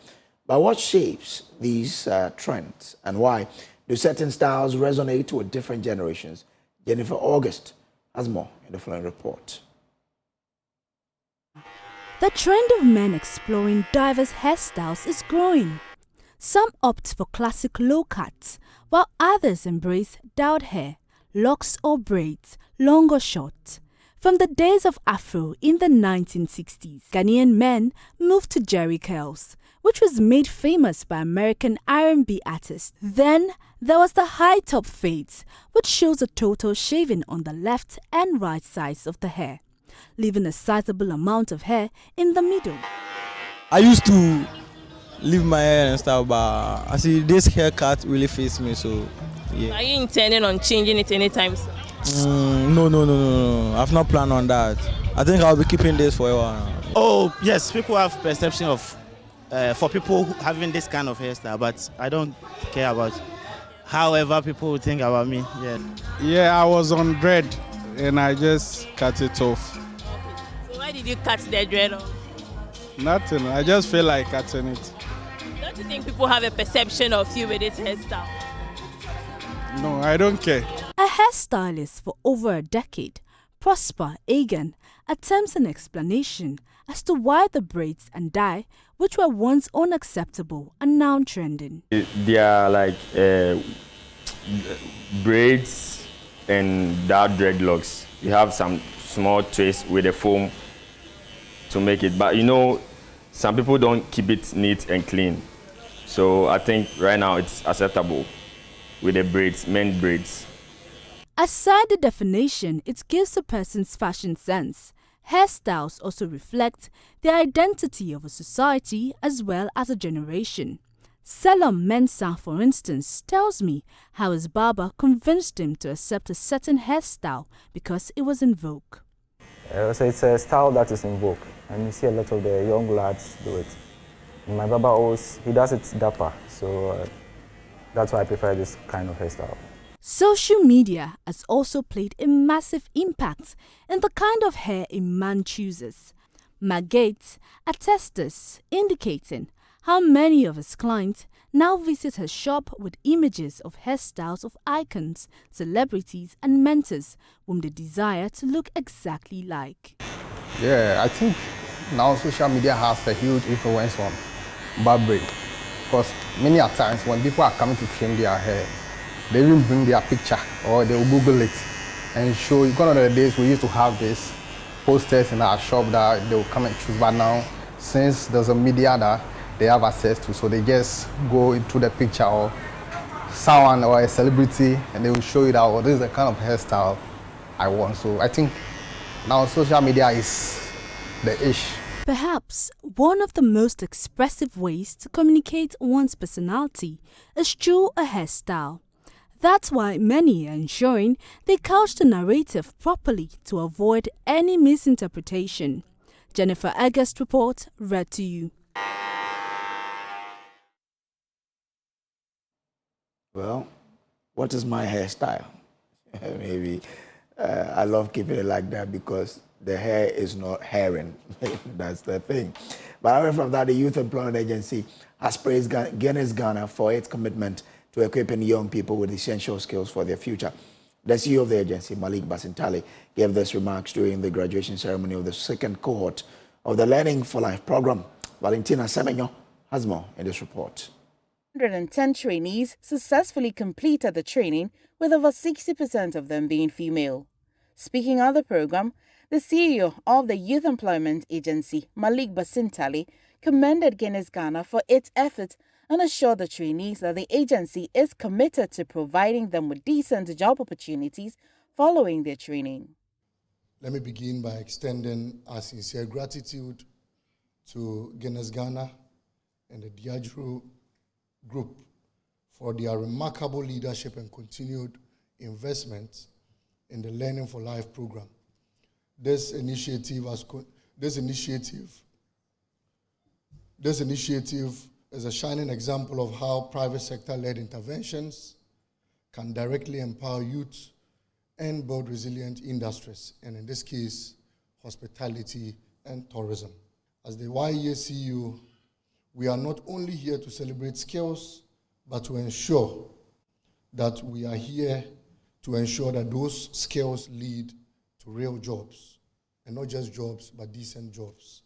But what shapes these trends, and why do certain styles resonate with different generations? Jennifer August has more in the following report. The trend of men exploring diverse hairstyles is growing. Some opt for classic low cuts, while others embrace dyed hair, locks or braids, long or short. From the days of Afro in the 1960s, Ghanaian men moved to jerry curls, which was made famous by American R&B artists. Then there was the high top fades, which shows a total shaving on the left and right sides of the hair, leaving a sizable amount of hair in the middle. I used to leave my hair and stuff, but I see this haircut really fits me, so yeah. Are you intending on changing it anytime soon? No. I've not planned on that. I think I'll be keeping this for a while. Oh, yes, people have perception of for people having this kind of hairstyle, but I don't care about however people think about me. Yeah, I was on dread and I just cut it off. So why did you cut the dread off? Nothing, I just feel like cutting it. Don't you think people have a perception of you with this hairstyle? No, I don't care. A hairstylist for over a decade, Prosper Egan, attempts an explanation as to why the braids and dye, which were once unacceptable, are now trending. They are like braids and dark dreadlocks. You have some small twist with a foam to make it, but you know, some people don't keep it neat and clean. So I think right now it's acceptable with the braids, men braids. Aside the definition it gives a person's fashion sense, hairstyles also reflect the identity of a society as well as a generation. Selam Mensah, for instance, tells me how his barber convinced him to accept a certain hairstyle because it was in vogue. So it's a style that is in vogue, and you see a lot of the young lads do it. And my barber he does it dapper, so that's why I prefer this kind of hairstyle. Social media has also played a massive impact in the kind of hair a man chooses. Magates attests this, indicating how many of his clients now visit her shop with images of hairstyles of icons, celebrities and mentors whom they desire to look exactly like. Yeah, I think now social media has a huge influence on barbering. Because many a times when people are coming to trim their hair, they even bring their picture or they will Google it and show you. One of the days we used to have this posters in our shop that they will come and choose, but now since there's a media that they have access to, so they just go into the picture or someone or a celebrity and they will show you that, oh, this is the kind of hairstyle I want. So I think now social media is the ish. Perhaps one of the most expressive ways to communicate one's personality is through a hairstyle. That's why many are ensuring they couch the narrative properly to avoid any misinterpretation. Jennifer August report read to you. Well, what is my hairstyle? Maybe I love keeping it like that because the hair is not hairing. That's the thing. But away from that, the Youth Employment Agency has praised Guinness Ghana for its commitment to equipping young people with essential skills for their future. The CEO of the agency, Malik Basintali, gave these remarks during the graduation ceremony of the second cohort of the Learning for Life program. Valentina Semenyo has more in this report. 110 trainees successfully completed the training, with over 60% of them being female. Speaking on the program, the CEO of the Youth Employment Agency, Malik Basintali, commended Guinness Ghana for its efforts and assured the trainees that the agency is committed to providing them with decent job opportunities following their training. Let me begin by extending our sincere gratitude to Guinness Ghana and the Diageo Group for their remarkable leadership and continued investment in the Learning for Life program. This initiative is a shining example of how private sector-led interventions can directly empower youth and build resilient industries, and in this case, hospitality and tourism. As the YEA CEO, we are not only here to celebrate skills, but to ensure that we are here to ensure that those skills lead to real jobs, and not just jobs, but decent jobs.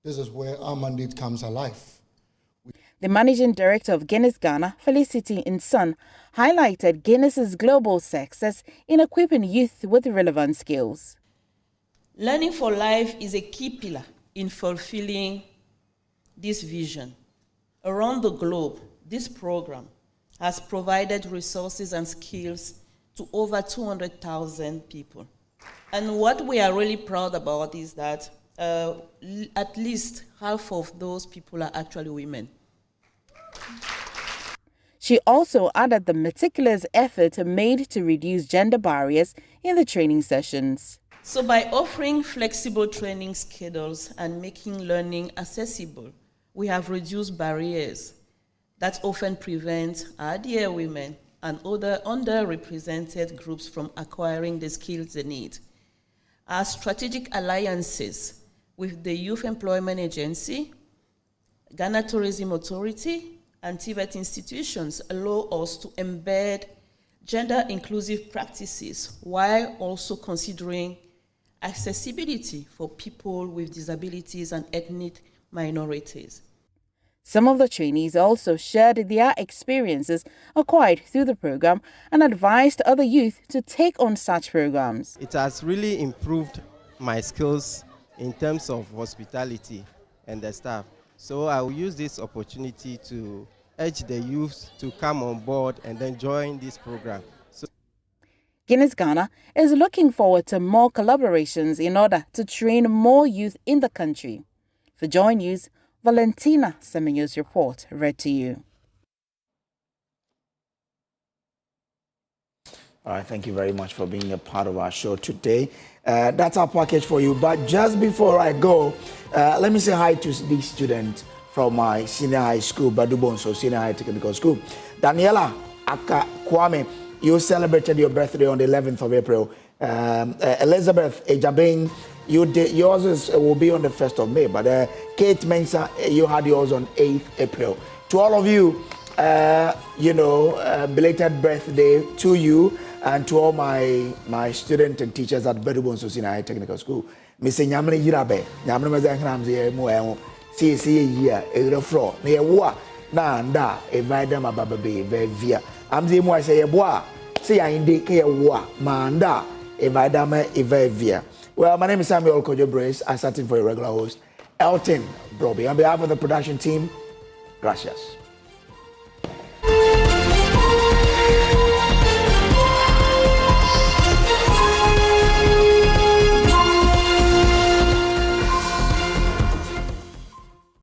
This is where our mandate comes alive. The managing director of Guinness Ghana, Felicity Inson, highlighted Guinness's global success in equipping youth with relevant skills. Learning for Life is a key pillar in fulfilling this vision. Around the globe, this program has provided resources and skills to over 200,000 people. And what we are really proud about is that at least half of those people are actually women. She also added the meticulous effort made to reduce gender barriers in the training sessions. So by offering flexible training schedules and making learning accessible, we have reduced barriers that often prevent our dear women and other underrepresented groups from acquiring the skills they need. Our strategic alliances with the Youth Employment Agency, Ghana Tourism Authority, and TVET institutions allow us to embed gender-inclusive practices while also considering accessibility for people with disabilities and ethnic minorities. Some of the trainees also shared their experiences acquired through the program and advised other youth to take on such programs. It has really improved my skills in terms of hospitality and the staff. So I will use this opportunity to urge the youth to come on board and then join this program. Guinness Ghana is looking forward to more collaborations in order to train more youth in the country. For Joy News, Valentina Semenyo's report read to you. All right, thank you very much for being a part of our show today. That's our package for you. But just before I go, let me say hi to these students from my senior high school, Badubonso Senior High Technical School. Daniela Aka Kwame, you celebrated your birthday on the 11th of April. Elizabeth Ejabing, yours will be on the 1st of May. But Kate Mensah, you had yours on 8th April. To all of you, belated birthday to you and to all my students and teachers at Badubonso Senior High Technical School. Mr. Yamani Yirabe, Yamana Zakramzi, Moe, see year, a floor, near war, na and da, a vidam ababe, via. I'm the more say a bois, see I indicate a war, manda, a vidama, a via. Well, my name is Samuel Kojo Brace. I sat in for a regular host, Elton Broby. On behalf of the production team, gracias.